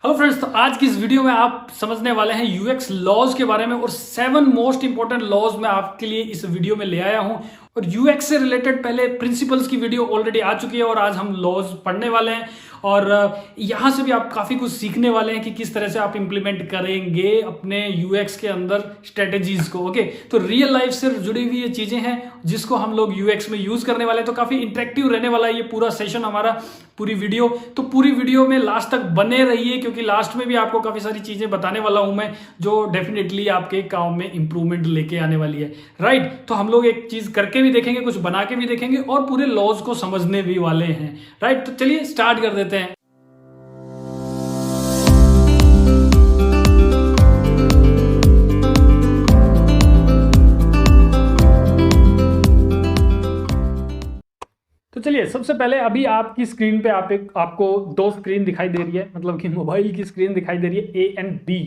Hello friends, तो आज की इस वीडियो में आप समझने वाले हैं यूएक्स लॉज के बारे में और 7 मोस्ट इंपॉर्टेंट लॉज मैं आपके लिए इस वीडियो में ले आया हूं। और यूएक्स से रिलेटेड पहले प्रिंसिपल्स की वीडियो ऑलरेडी आ चुकी है और आज हम लॉज पढ़ने वाले हैं और यहां से भी आप काफी कुछ सीखने वाले हैं कि किस तरह से आप इंप्लीमेंट करेंगे अपने यूएक्स के अंदर स्ट्रेटेजीज को। ओके, तो रियल लाइफ से जुड़ी हुई ये चीजें हैं जिसको हम लोग यूएक्स में यूज करने वाले हैं। तो काफी इंटरेक्टिव रहने वाला है ये पूरा सेशन हमारा, पूरी वीडियो। तो पूरी वीडियो में लास्ट तक बने रहिए क्योंकि लास्ट में भी आपको काफी सारी चीजें बताने वाला हूं मैं जो डेफिनेटली आपके काम में इंप्रूवमेंट लेके आने वाली है। राइट, तो हम लोग एक चीज करके भी देखेंगे, कुछ बना के भी देखेंगे और पूरे लॉज को समझने भी वाले हैं। राइट, तो चलिए स्टार्ट कर देते हैं। तो चलिए, सबसे पहले अभी आपकी स्क्रीन पे आपको दो स्क्रीन दिखाई दे रही है, मतलब कि मोबाइल की स्क्रीन दिखाई दे रही है ए एंड बी।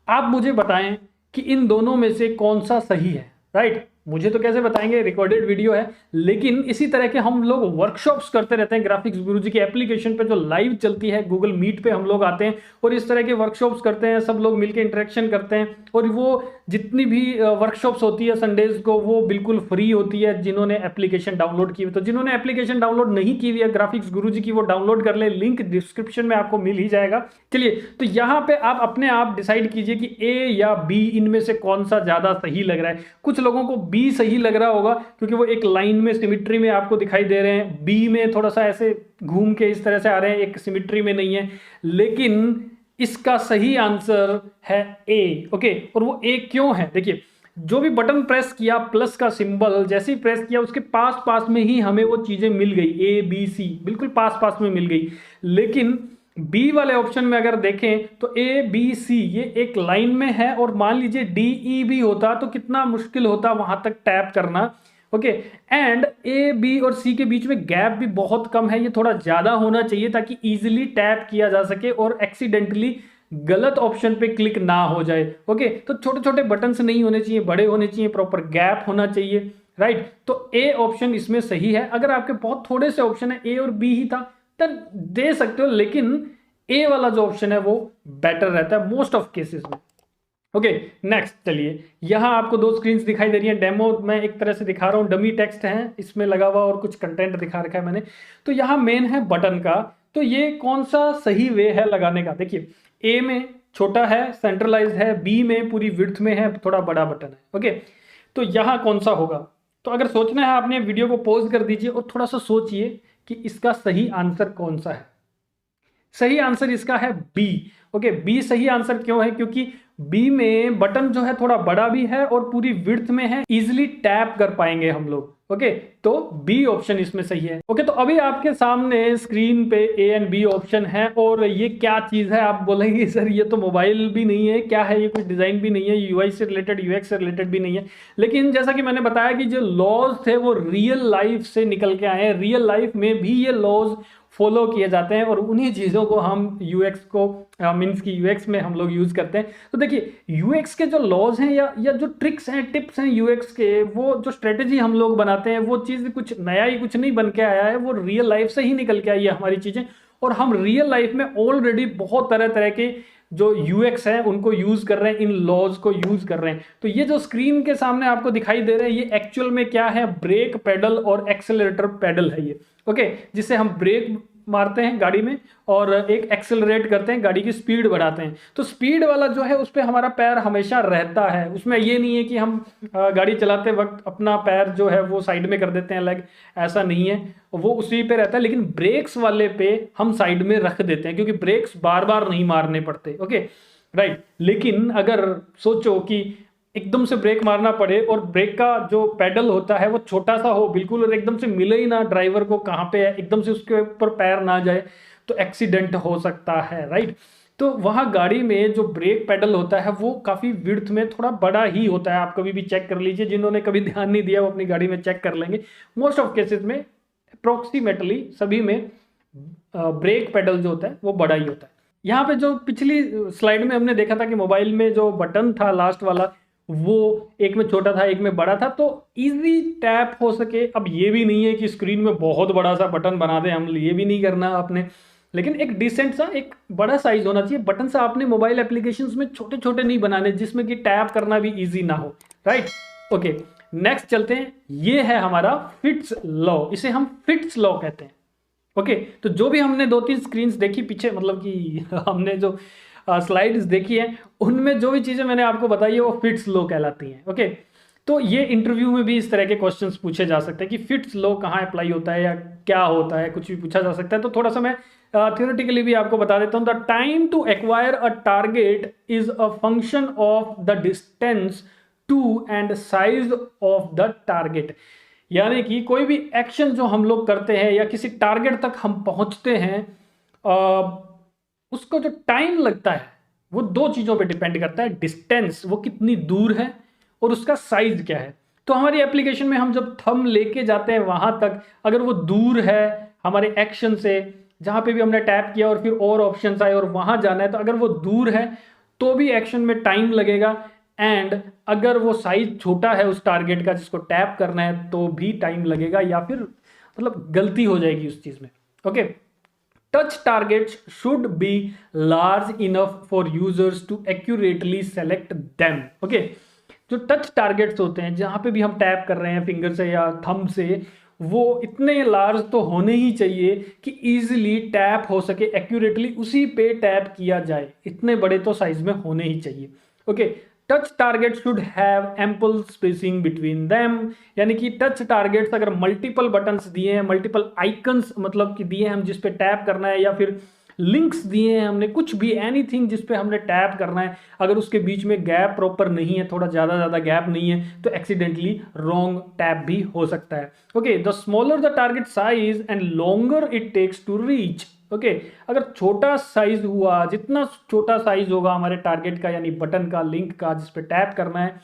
आप मुझे बताएं कि इन दोनों में से कौन सा सही है। राइट, मुझे तो कैसे बताएंगे, रिकॉर्डेड वीडियो है, लेकिन इसी तरह के हम लोग वर्कशॉप्स करते रहते हैं। ग्राफिक्स गुरुजी की एप्लीकेशन पे जो लाइव चलती है, गूगल मीट पे हम लोग आते हैं और इस तरह के वर्कशॉप्स करते हैं, सब लोग मिलकर इंटरेक्शन करते हैं। और वो जितनी भी वर्कशॉप्स होती है संडेज को, वो बिल्कुल फ्री होती है जिन्होंने एप्लीकेशन डाउनलोड की हुई। तो जिन्होंने एप्लीकेशन डाउनलोड नहीं की हुई है ग्राफिक्स गुरुजी की, वो डाउनलोड कर ले, लिंक डिस्क्रिप्शन में आपको मिल ही जाएगा। चलिए, तो यहाँ पे आप अपने आप डिसाइड कीजिए कि ए या बी इनमें से कौन सा ज्यादा सही लग रहा है। कुछ लोगों को बी सही लग रहा होगा क्योंकि वो एक लाइन में सिमिट्री में आपको दिखाई दे रहे हैं, बी में थोड़ा सा ऐसे घूम के इस तरह से आ रहे हैं, एक सिमिट्री में नहीं है। लेकिन इसका सही आंसर है ए। ओके, और वो ए क्यों है, देखिए, जो भी बटन प्रेस किया, प्लस का सिंबल जैसे ही प्रेस किया उसके पास पास में ही हमें वो चीजें मिल गई, ए बी सी बिल्कुल पास पास में मिल गई। लेकिन बी वाले ऑप्शन में अगर देखें तो ए बी सी ये एक लाइन में है और मान लीजिए डी ई भी होता तो कितना मुश्किल होता वहां तक टैप करना। ओके, एंड ए बी और सी के बीच में गैप भी बहुत कम है, ये थोड़ा ज्यादा होना चाहिए ताकि इजीली टैप किया जा सके और एक्सीडेंटली गलत ऑप्शन पे क्लिक ना हो जाए। ओके, तो छोटे छोटे बटन्स नहीं होने चाहिए, बड़े होने चाहिए, प्रॉपर गैप होना चाहिए। राइट, तो ए ऑप्शन इसमें सही है। अगर आपके बहुत थोड़े से ऑप्शन है, ए और बी ही था, तब दे सकते हो, लेकिन ए वाला जो ऑप्शन है वो बेटर रहता है मोस्ट ऑफ केसेस में। ओके, नेक्स्ट चलिए, यहां आपको दो स्क्रीन्स दिखाई दे रही हैं। डेमो मैं एक तरह से दिखा रहा हूं, डमी टेक्स्ट है इसमें लगा हुआ और कुछ कंटेंट दिखा रखा है मैंने। तो यहां मेन है बटन का, तो ये कौन सा सही वे है लगाने का। देखिए, ए में छोटा है, सेंट्रलाइज है, बी में पूरी विड्थ में है, थोड़ा बड़ा बटन है। ओके, तो यहां कौन सा होगा। तो अगर सोचना है आपने, वीडियो को पॉज कर दीजिए और थोड़ा सा सोचिए कि इसका सही आंसर कौन सा है। सही आंसर इसका है बी। ओके, बी सही आंसर क्यों है, क्योंकि बी में बटन जो है थोड़ा बड़ा भी है और पूरी विड्थ में है, इजिली टैप कर पाएंगे हम लोग। ओके, तो बी ऑप्शन इसमें सही है। ओके, तो अभी आपके सामने स्क्रीन पे ए एंड बी ऑप्शन है और ये क्या चीज है, आप बोलेंगे सर ये तो मोबाइल भी नहीं है, क्या है ये, कुछ डिजाइन भी नहीं है, यूआई से रिलेटेड यूएक्स से रिलेटेड भी नहीं है। लेकिन जैसा कि मैंने बताया कि जो लॉज थे वो रियल लाइफ से निकल के आए हैं, रियल लाइफ में भी ये लॉज फॉलो किए जाते हैं और उन्हीं चीज़ों को हम यूएक्स को मीन्स की यूएक्स में हम लोग यूज़ करते हैं। तो देखिए, यूएक्स के जो लॉज हैं या जो ट्रिक्स हैं, टिप्स हैं यूएक्स के, वो जो स्ट्रेटेजी हम लोग बनाते हैं, वो चीज़ कुछ नया ही कुछ नहीं बन के आया है, वो रियल लाइफ से ही निकल के आई है हमारी चीज़ें। और हम रियल लाइफ में ऑलरेडी बहुत तरह तरह के जो यूएक्स है उनको यूज कर रहे हैं, इन लॉज को यूज कर रहे हैं। तो ये जो स्क्रीन के सामने आपको दिखाई दे रहे हैं, ये एक्चुअल में क्या है, ब्रेक पेडल और एक्सेलरेटर पेडल है ये। ओके, जिससे हम ब्रेक मारते हैं गाड़ी में और एक एक्सेलरेट करते हैं, गाड़ी की स्पीड बढ़ाते हैं। तो स्पीड वाला जो है उस पर हमारा पैर हमेशा रहता है, उसमें ये नहीं है कि हम गाड़ी चलाते वक्त अपना पैर जो है वो साइड में कर देते हैं, लेग, ऐसा नहीं है, वो उसी पे रहता है। लेकिन ब्रेक्स वाले पे हम साइड में रख देते हैं क्योंकि ब्रेक्स बार बार नहीं मारने पड़ते। ओके, राइट, लेकिन अगर सोचो कि एकदम से ब्रेक मारना पड़े और ब्रेक का जो पेडल होता है वो छोटा सा हो बिल्कुल और एकदम से मिले ही ना ड्राइवर को कहाँ पे है, एकदम से उसके ऊपर पैर ना जाए, तो एक्सीडेंट हो सकता है। राइट, तो वहाँ गाड़ी में जो ब्रेक पेडल होता है वो काफ़ी विड्थ में थोड़ा बड़ा ही होता है। आप कभी भी चेक कर लीजिए, जिन्होंने कभी ध्यान नहीं दिया वो अपनी गाड़ी में चेक कर लेंगे। मोस्ट ऑफ केसेस में अप्रोक्सीमेटली सभी में ब्रेक पेडल जो होता है वो बड़ा ही होता है। यहाँ पे जो पिछली स्लाइड में हमने देखा था कि मोबाइल में जो बटन था लास्ट वाला, वो एक में छोटा था एक में बड़ा था, तो इजी टैप हो सके। अब ये भी नहीं है कि स्क्रीन में बहुत बड़ा सा बटन बना दें हम, ये भी नहीं करना आपने। लेकिन एक डिसेंट सा एक बड़ा साइज होना चाहिए। बटन सा आपने मोबाइल एप्लीकेशंस में छोटे छोटे नहीं बनाने जिसमें कि टैप करना भी इजी ना हो, राइट। ओके, नेक्स्ट चलते हैं। ये है हमारा फिट्स लॉ, इसे हम फिट्स लॉ कहते हैं। ओके, तो जो भी हमने 2-3 स्क्रीन्स देखी पीछे, मतलब कि हमने जो स्लाइड्स देखी है उनमें जो भी चीज़ें मैंने आपको बताई है वो फिट्स लॉ कहलाती हैं। ओके, तो ये इंटरव्यू में भी इस तरह के क्वेश्चंस पूछे जा सकते हैं कि फिट्स लॉ कहाँ अप्लाई होता है या क्या होता है, कुछ भी पूछा जा सकता है। तो थोड़ा सा मैं थियोरेटिकली भी आपको बता देता हूँ। The time to acquire a target is a function of the distance to and size of the target. यानी कि कोई भी एक्शन जो हम लोग करते हैं या किसी टारगेट तक हम पहुंचते हैं, उसको जो टाइम लगता है वो दो चीज़ों पे डिपेंड करता है। डिस्टेंस, वो कितनी दूर है, और उसका साइज क्या है। तो हमारी एप्लीकेशन में हम जब थंब लेके जाते हैं वहां तक, अगर वो दूर है हमारे एक्शन से, जहां पे भी हमने टैप किया और फिर और ऑप्शंस आए और वहां जाना है, तो अगर वो दूर है तो भी एक्शन में टाइम लगेगा। एंड अगर वो साइज छोटा है उस टारगेट का जिसको टैप करना है तो भी टाइम लगेगा, या फिर मतलब गलती हो जाएगी उस चीज में। Okay, touch targets should be large enough for users to accurately select them. Okay, जो टच टारगेट्स होते हैं जहां पे भी हम टैप कर रहे हैं फिंगर से या थंब से, वो इतने लार्ज तो होने ही चाहिए कि इजीली टैप हो सके, एक्यूरेटली उसी पे टैप किया जाए। इतने बड़े तो साइज में होने ही चाहिए। Okay, touch target should have ample spacing between them. यानी कि टच टारगेट्स अगर मल्टीपल बटन्स दिए हैं, मल्टीपल आइकन्स मतलब कि दिए हैं हम जिस पे टैप करना है, या फिर लिंक्स दिए हैं हमने, कुछ भी एनीथिंग जिस पे हमने टैप करना है, अगर उसके बीच में गैप प्रॉपर नहीं है, थोड़ा ज़्यादा गैप नहीं है, तो एक्सीडेंटली रॉन्ग टैप भी हो सकता है। Okay, the smaller the target size and longer it takes to reach. Okay, अगर छोटा साइज हुआ, जितना छोटा साइज होगा हमारे टारगेट का यानी बटन का, लिंक का जिस पे टैप करना है,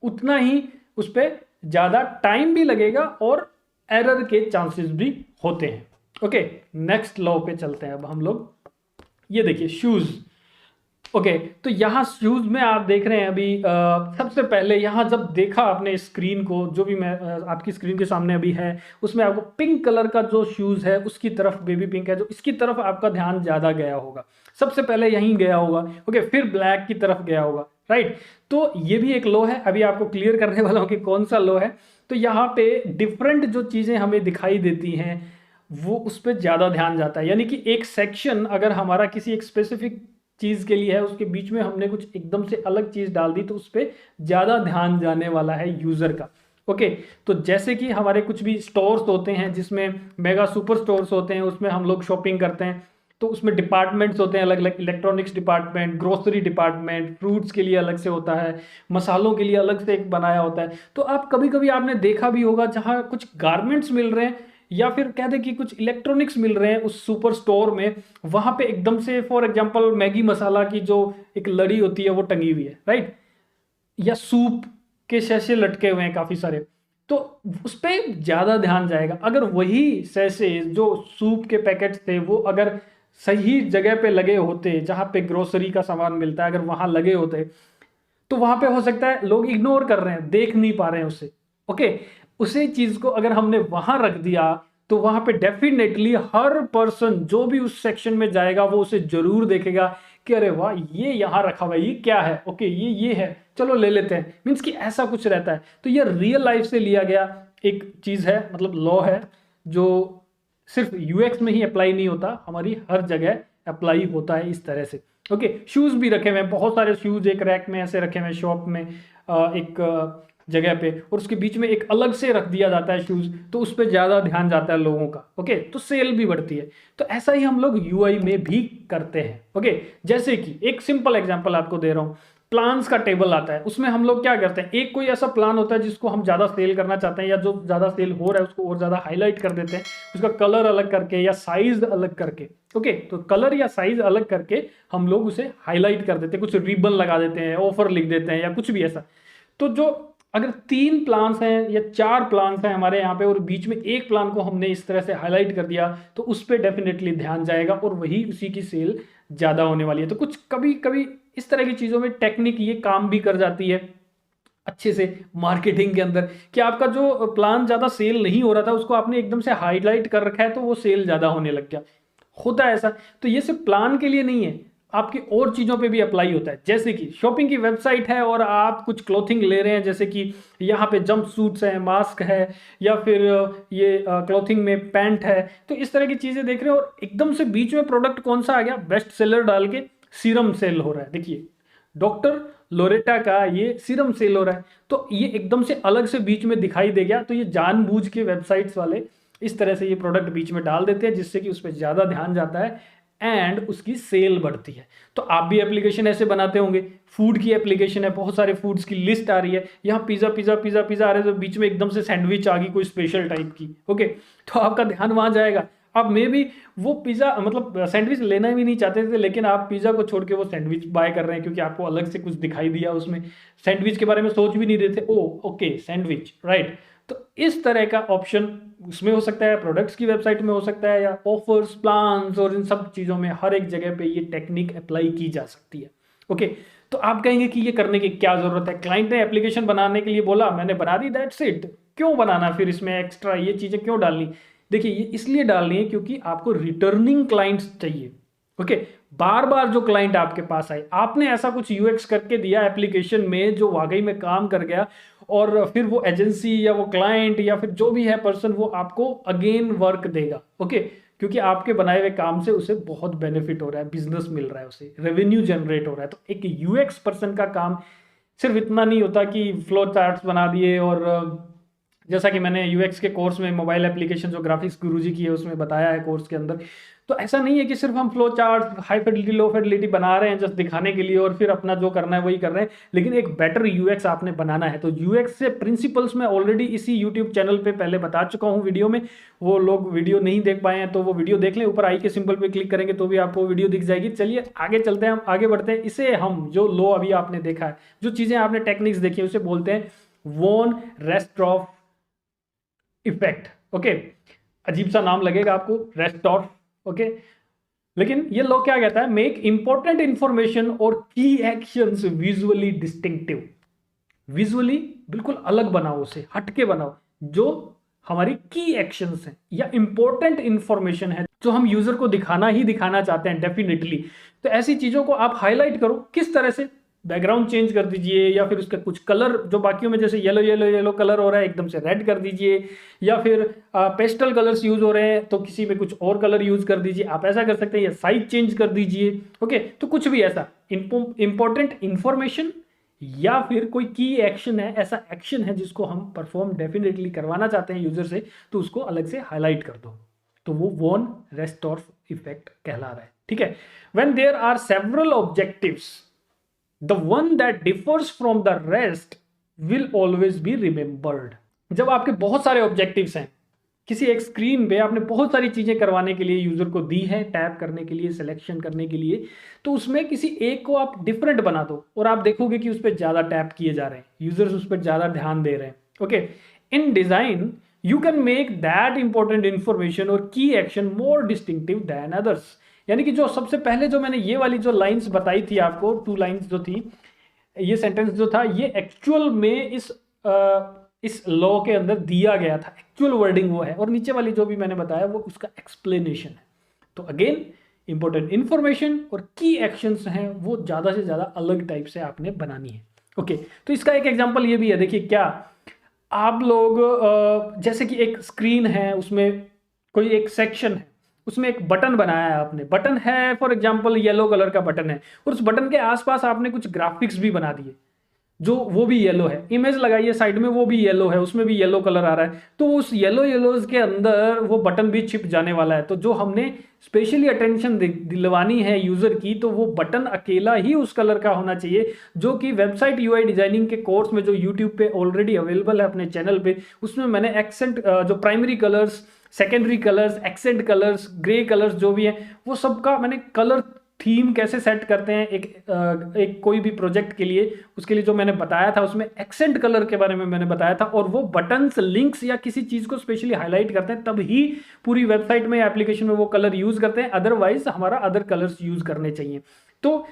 उतना ही उस पर ज़्यादा टाइम भी लगेगा और एरर के चांसेस भी होते हैं। ओके, नेक्स्ट लॉ पे चलते हैं अब हम लोग। ये देखिए शूज। ओके, तो यहाँ शूज में आप देख रहे हैं अभी सबसे पहले यहाँ जब देखा आपने स्क्रीन को, जो भी मैं आपकी स्क्रीन के सामने अभी है, उसमें आपको पिंक कलर का जो शूज है उसकी तरफ, बेबी पिंक है जो, इसकी तरफ आपका ध्यान ज्यादा गया होगा। सबसे पहले यहीं गया होगा। ओके, फिर ब्लैक की तरफ गया होगा, राइट। तो ये भी एक लो है, अभी आपको क्लियर करने वाला हूँ कि कौन सा लो है। तो यहाँ पे डिफरेंट जो चीजें हमें दिखाई देती हैं वो उस पर ज्यादा ध्यान जाता है। यानी कि एक सेक्शन अगर हमारा किसी एक स्पेसिफिक चीज के लिए है, उसके बीच में हमने कुछ एकदम से अलग चीज डाल दी तो उस पर ज्यादा ध्यान जाने वाला है यूजर का। ओके, तो जैसे कि हमारे कुछ भी स्टोर्स होते हैं जिसमें मेगा सुपर स्टोर्स होते हैं, उसमें हम लोग शॉपिंग करते हैं, तो उसमें डिपार्टमेंट्स होते हैं अलग अलग, electronics department, grocery department, fruits के लिए अलग से होता है, मसालों के लिए अलग से एक बनाया होता है। तो आप कभी कभी आपने देखा भी होगा जहाँ कुछ गारमेंट्स मिल रहे हैं या फिर कह दे कि कुछ इलेक्ट्रॉनिक्स मिल रहे हैं उस सुपर स्टोर में, वहां पे एकदम से फॉर एग्जांपल मैगी मसाला की जो एक लड़ी होती है वो टंगी हुई है, राइट, या सूप के सैशे लटके हुए हैं काफी सारे, तो उस पर ज्यादा ध्यान जाएगा। अगर वही सैशे जो सूप के पैकेट थे वो अगर सही जगह पे लगे होते, जहां पे ग्रोसरी का सामान मिलता है, अगर वहां लगे होते, तो वहां पे हो सकता है लोग इग्नोर कर रहे हैं, देख नहीं पा रहे हैं उसे। ओके, उसी चीज को अगर हमने वहां रख दिया तो वहां पे डेफिनेटली हर पर्सन जो भी उस सेक्शन में जाएगा वो उसे जरूर देखेगा कि अरे वाह ये यहाँ रखा हुआ है, ये क्या है, ओके ये है, चलो ले लेते हैं। मीन्स कि ऐसा कुछ रहता है। तो ये रियल लाइफ से लिया गया एक चीज है, मतलब लॉ है, जो सिर्फ यूएक्स में ही अप्लाई नहीं होता, हमारी हर जगह अप्लाई होता है इस तरह से। ओके, शूज भी रखे हुए हैं, बहुत सारे शूज एक रैक में ऐसे रखे हुए हैं शॉप में, एक जगह पे, और उसके बीच में एक अलग से रख दिया जाता है शूज, तो उस पर ज्यादा ध्यान जाता है लोगों का। ओके, तो सेल भी बढ़ती है। तो ऐसा ही हम लोग यूआई में भी करते हैं। ओके, जैसे कि एक सिंपल एग्जांपल आपको दे रहा हूं, प्लान्स का टेबल आता है, उसमें हम लोग क्या करते हैं, एक कोई ऐसा प्लान होता है जिसको हम ज्यादा सेल करना चाहते हैं या जो ज्यादा सेल हो रहा है उसको और ज्यादा हाईलाइट कर देते हैं, उसका कलर अलग करके या साइज अलग करके। ओके, तो कलर या साइज अलग करके हम लोग उसे हाईलाइट कर देते हैं, कुछ रिबन लगा देते हैं, ऑफर लिख देते हैं या कुछ भी ऐसा। तो जो अगर 3 प्लान्स हैं या 4 प्लान्स हैं हमारे यहाँ पे और बीच में एक प्लान को हमने इस तरह से हाईलाइट कर दिया, तो उस पर डेफिनेटली ध्यान जाएगा और वही उसी की सेल ज्यादा होने वाली है। तो कुछ कभी कभी इस तरह की चीजों में टेक्निक ये काम भी कर जाती है अच्छे से मार्केटिंग के अंदर, कि आपका जो प्लान ज्यादा सेल नहीं हो रहा था उसको आपने एकदम से हाईलाइट कर रखा है तो वो सेल ज्यादा होने लग गया। होता है ऐसा। तो ये सिर्फ प्लान के लिए नहीं है, आपकी और चीज़ों पे भी अप्लाई होता है। जैसे कि शॉपिंग की वेबसाइट है और आप कुछ क्लोथिंग ले रहे हैं, जैसे कि यहाँ पे जंप सूट्स हैं, मास्क है, या फिर ये क्लोथिंग में पैंट है, तो इस तरह की चीज़ें देख रहे हो और एकदम से बीच में प्रोडक्ट कौन सा आ गया, बेस्ट सेलर डाल के सीरम सेल हो रहा है। देखिए डॉक्टर लोरेटा का ये सीरम सेल हो रहा है, तो ये एकदम से अलग से बीच में दिखाई दे गया। तो ये जानबूझ के वेबसाइट्स वाले इस तरह से ये प्रोडक्ट बीच में डाल देते हैं, जिससे कि उस पर ज़्यादा ध्यान जाता है एंड उसकी सेल बढ़ती है। तो आप भी एप्लीकेशन ऐसे बनाते होंगे, फूड की एप्लीकेशन है, बहुत सारे फूड्स की लिस्ट आ रही है, यहाँ पिज़्ज़ा पिज़्ज़ा पिज़्ज़ा पिज़्ज़ा आ रहे हैं, तो बीच में एकदम से सैंडविच आ गई कोई स्पेशल टाइप की, ओके, तो आपका ध्यान वहाँ जाएगा। आप मे भी वो पिज़्ज़ा मतलब सैंडविच लेना भी नहीं चाहते थे, लेकिन आप पिज़्ज़ा को छोड़ के वो सैंडविच बाय कर रहे हैं क्योंकि आपको अलग से कुछ दिखाई दिया उसमें, सैंडविच के बारे में सोच भी नहीं रहे थे, ओ ओके सैंडविच, राइट। तो इस तरह का ऑप्शन उसमें हो सकता है, प्रोडक्ट्स की वेबसाइट में हो सकता है, या ऑफर्स, प्लान्स और इन सब चीज़ों में हर एक जगह पे ये टेक्निक अप्लाई की जा सकती है, ओके। तो आप कहेंगे कि ये करने की क्या ज़रूरत है, क्लाइंट ने एप्लीकेशन बनाने के लिए बोला, मैंने बना दी, दैट्स इट, क्यों बनाना फिर इसमें एक्स्ट्रा ये चीज़ें क्यों डालनी। देखिए ये इसलिए डालनी है क्योंकि आपको रिटर्निंग क्लाइंट्स चाहिए, ओके। बार बार जो क्लाइंट आपके पास आए, आपने ऐसा कुछ यूएक्स करके दिया एप्लीकेशन में जो वाकई में काम कर गया, और फिर वो एजेंसी या वो क्लाइंट या फिर जो भी है पर्सन वो आपको अगेन वर्क देगा, ओके, क्योंकि आपके बनाए हुए काम से उसे बहुत बेनिफिट हो रहा है, बिजनेस मिल रहा है, उसे रेवेन्यू जनरेट हो रहा है। तो एक यूएक्स पर्सन का काम सिर्फ इतना नहीं होता कि फ्लो चार्ट्स बना दिए, और जैसा कि मैंने यूएक्स के कोर्स में मोबाइल एप्लीकेशन जो ग्राफिक्स गुरुजी की है उसमें बताया है कोर्स के अंदर, तो ऐसा नहीं है कि सिर्फ हम फ्लो चार्ट हाई फिडिलिटी लो फिडिलिटी बना रहे हैं जस्ट दिखाने के लिए और फिर अपना जो करना है वही कर रहे हैं, लेकिन एक बेटर यूएक्स आपने बनाना है। तो यूएक्स से प्रिंसिपल्स मैं ऑलरेडी इसी यूट्यूब चैनल पे पहले बता चुका हूँ वीडियो में, वो लोग वीडियो नहीं देख पाए हैं तो वो वीडियो देख लें, ऊपर आई के सिंबल पे क्लिक करेंगे तो भी आपको वीडियो दिख जाएगी। चलिए आगे चलते हैं, हम आगे बढ़ते हैं। इसे हम जो लो अभी आपने देखा है, जो चीज़ें आपने टेक्निक्स देखी है, उसे बोलते हैं वॉन रेस्ट्रॉफ इफेक्ट, ओके। अजीब सा नाम लगेगा आपको, रेस्टॉर्फ, ओके, लेकिन ये लोग क्या कहता है, मेक इंपॉर्टेंट इंफॉर्मेशन और की एक्शंस विजुअली डिस्टिंक्टिव, विजुअली बिल्कुल अलग बनाओ, उसे हटके बनाओ, जो हमारी की एक्शंस हैं या इंपॉर्टेंट इंफॉर्मेशन है जो हम यूजर को दिखाना ही दिखाना चाहते हैं डेफिनेटली। तो ऐसी चीजों को आप हाईलाइट करो, किस तरह से, बैकग्राउंड चेंज कर दीजिए, या फिर उसका कुछ कलर जो बाकियों में जैसे येलो येलो येलो कलर हो रहा है एकदम से रेड कर दीजिए, या फिर पेस्टल कलर्स यूज हो रहे हैं तो किसी में कुछ और कलर यूज कर दीजिए, आप ऐसा कर सकते हैं, या साइज चेंज कर दीजिए, ओके। तो कुछ भी ऐसा इंपॉर्टेंट इंफॉर्मेशन या फिर कोई की एक्शन है, ऐसा एक्शन है जिसको हम परफॉर्म डेफिनेटली करवाना चाहते हैं यूजर से, तो उसको अलग से हाईलाइट कर दो, तो वो वॉन रेस्टॉर्फ इफेक्ट कहला रहा है, ठीक है। When there are several objectives, the one that differs from the rest will always be remembered। जब आपके बहुत सारे ऑब्जेक्टिव्स हैं, किसी एक स्क्रीन पे आपने बहुत सारी चीजें करवाने के लिए यूजर को दी है, टैप करने के लिए, सिलेक्शन करने के लिए, तो उसमें किसी एक को आप डिफरेंट बना दो और आप देखोगे कि उस पर ज्यादा टैप किए जा रहे हैं, यूजर्स उस पर ज्यादा ध्यान दे रहे हैं, okay. In design you can make that important information और की एक्शन मोर डिस्टिंक्टिव देन अदर्स। यानी कि जो सबसे पहले जो मैंने ये वाली जो लाइंस बताई थी आपको, 2 लाइंस जो थी, ये सेंटेंस जो था, ये एक्चुअल में इस लॉ के अंदर दिया गया था, एक्चुअल वर्डिंग वो है, और नीचे वाली जो भी मैंने बताया वो उसका एक्सप्लेनेशन है। तो अगेन इंपॉर्टेंट इंफॉर्मेशन और की एक्शंस हैं वो ज़्यादा से ज़्यादा अलग टाइप से आपने बनानी है, ओके। तो इसका एक एग्जाम्पल ये भी है, देखिए क्या आप लोग जैसे कि एक स्क्रीन है, उसमें कोई एक सेक्शन है, उसमें एक बटन बनाया है आपने, बटन है फॉर एग्जांपल येलो कलर का बटन है, और उस बटन के आसपास आपने कुछ ग्राफिक्स भी बना दिए जो वो भी येलो है, इमेज लगाइए साइड में, वो भी येलो है, उसमें भी येलो कलर आ रहा है, तो उस येलोज के अंदर वो बटन भी छिप जाने वाला है। तो जो हमने स्पेशली अटेंशन दिलवानी है यूजर की, तो वो बटन अकेला ही उस कलर का होना चाहिए, जो कि वेबसाइट यूआई डिजाइनिंग के कोर्स में जो यूट्यूब पे ऑलरेडी अवेलेबल है अपने चैनल पे, उसमें मैंने एक्सेंट जो primary colours, secondary colours, accent colours, grey colours जो भी हैं, वो सबका मैंने कलर थीम कैसे सेट करते हैं एक कोई भी प्रोजेक्ट के लिए, उसके लिए जो मैंने बताया था उसमें एक्सेंट कलर के बारे में मैंने बताया था, और वो बटन्स, लिंक्स या किसी चीज को स्पेशली हाईलाइट करते हैं तब ही पूरी वेबसाइट में, एप्लीकेशन में वो कलर यूज करते हैं, अदरवाइज हमारा अदर कलर्स यूज करने चाहिए। तो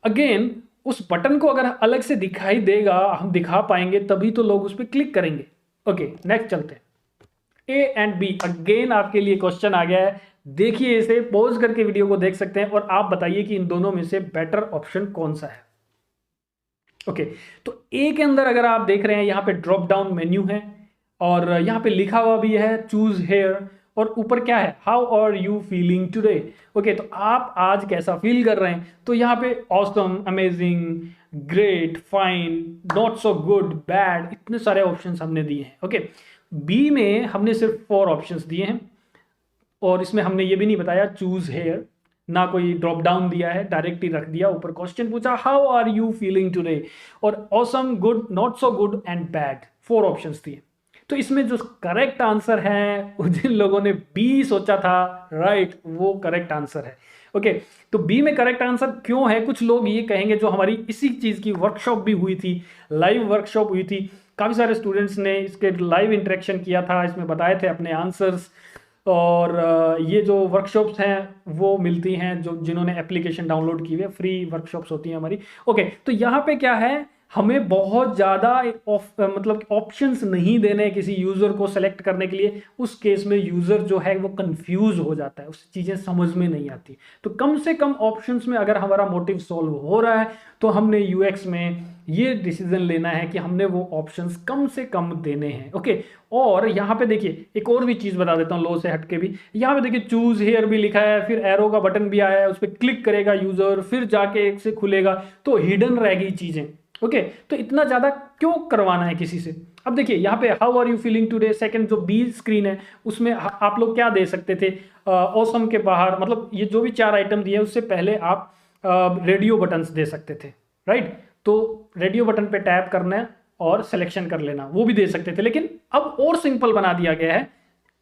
अगेन उस बटन को अगर अलग से दिखाई देगा, हम दिखा पाएंगे, तभी तो लोग उस पर क्लिक करेंगे, ओके। नेक्स्ट चलते हैं, ए एंड बी। अगेन आपके लिए क्वेश्चन आ गया है, देखिए, इसे पॉज करके वीडियो को देख सकते हैं और आप बताइए कि इन दोनों में से बेटर ऑप्शन कौन सा है। ओके, तो ए के अंदर अगर आप देख रहे हैं यहाँ पे ड्रॉप डाउन मेन्यू है और यहाँ पे लिखा हुआ भी है चूज हेयर, और ऊपर क्या है, how are you feeling today. Okay, तो आप आज कैसा फील कर रहे हैं, तो यहाँ पे awesome, amazing, great, fine, not so good, bad, इतने सारे ऑप्शंस हमने दिए हैं। ओके, बी में हमने सिर्फ 4 ऑप्शंस दिए हैं और इसमें हमने ये भी नहीं बताया चूज हेयर, ना कोई ड्रॉप डाउन दिया है, डायरेक्ट ही रख दिया, ऊपर क्वेश्चन पूछा how are you feeling today, और awesome, good, not so good and bad, 4 options दिए। तो इसमें जो करेक्ट आंसर है, जिन लोगों ने बी सोचा था, राइट, वो करेक्ट आंसर है। ओके, तो बी में करेक्ट आंसर क्यों है, कुछ लोग ये कहेंगे, जो हमारी इसी चीज की वर्कशॉप भी हुई थी, लाइव वर्कशॉप हुई थी, काफी सारे स्टूडेंट्स ने इसके लाइव इंटरेक्शन किया था, इसमें बताए थे अपने आंसर्स, और ये जो वर्कशॉप्स हैं वो मिलती हैं जो जिन्होंने एप्लीकेशन डाउनलोड की हुई है, फ्री वर्कशॉप्स होती हैं हमारी। ओके, तो यहाँ पे क्या है, हमें बहुत ज़्यादा मतलब ऑप्शंस नहीं देने किसी यूज़र को सेलेक्ट करने के लिए। उस केस में यूज़र जो है वो कंफ्यूज हो जाता है, उस चीज़ें समझ में नहीं आती। तो कम से कम ऑप्शंस में अगर हमारा मोटिव सॉल्व हो रहा है तो हमने यूएक्स में ये डिसीजन लेना है कि हमने वो ऑप्शंस कम से कम देने हैं। ओके, और यहाँ पे देखिए एक और भी चीज़ बता देता हूँ लो से हटके भी। यहाँ पे देखिए चूज हेयर भी लिखा है, फिर एरो का बटन भी आया है, उस पर क्लिक करेगा यूज़र, फिर जाके एक से खुलेगा, तो हिडन रहेगी चीज़ें। ओके, तो इतना ज्यादा क्यों करवाना है किसी से। अब देखिए यहाँ पे how are you feeling today, second जो बी स्क्रीन है उसमें आप लोग क्या दे सकते थे, ऑसम के बाहर, मतलब ये जो भी 4 आइटम दिए उससे पहले आप रेडियो बटन्स दे सकते थे, राइट। तो रेडियो बटन पे टैप करना है और सिलेक्शन कर लेना, वो भी दे सकते थे, लेकिन अब और सिंपल बना दिया गया है।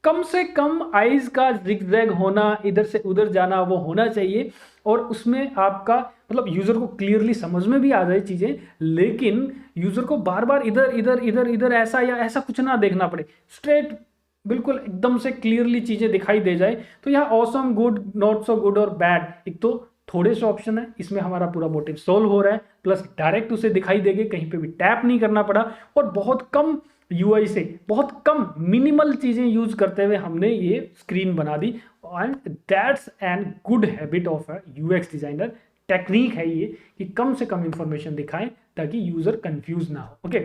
कम से कम आइज का जिगजैग होना, इधर से उधर जाना, वो होना चाहिए, और उसमें आपका मतलब यूजर को क्लियरली समझ में भी आ जाए चीजें, लेकिन यूजर को बार बार इधर इधर इधर इधर ऐसा या ऐसा कुछ ना देखना पड़े, स्ट्रेट बिल्कुल एकदम से क्लियरली चीजें दिखाई दे जाए। तो यहाँ awesome, good, not so good और बैड, एक तो थोड़े से ऑप्शन है, इसमें हमारा पूरा मोटिव सोल्व हो रहा है, प्लस डायरेक्ट उसे दिखाई देंगे, कहीं पे भी टैप नहीं करना पड़ा, और बहुत कम यूआई से, बहुत कम मिनिमल चीजें यूज करते हुए हमने ये स्क्रीन बना दी। And that's an good habit of a UX designer, technique है ये कि कम से कम इंफॉर्मेशन दिखाएं ताकि यूजर कंफ्यूज ना हो। ओके,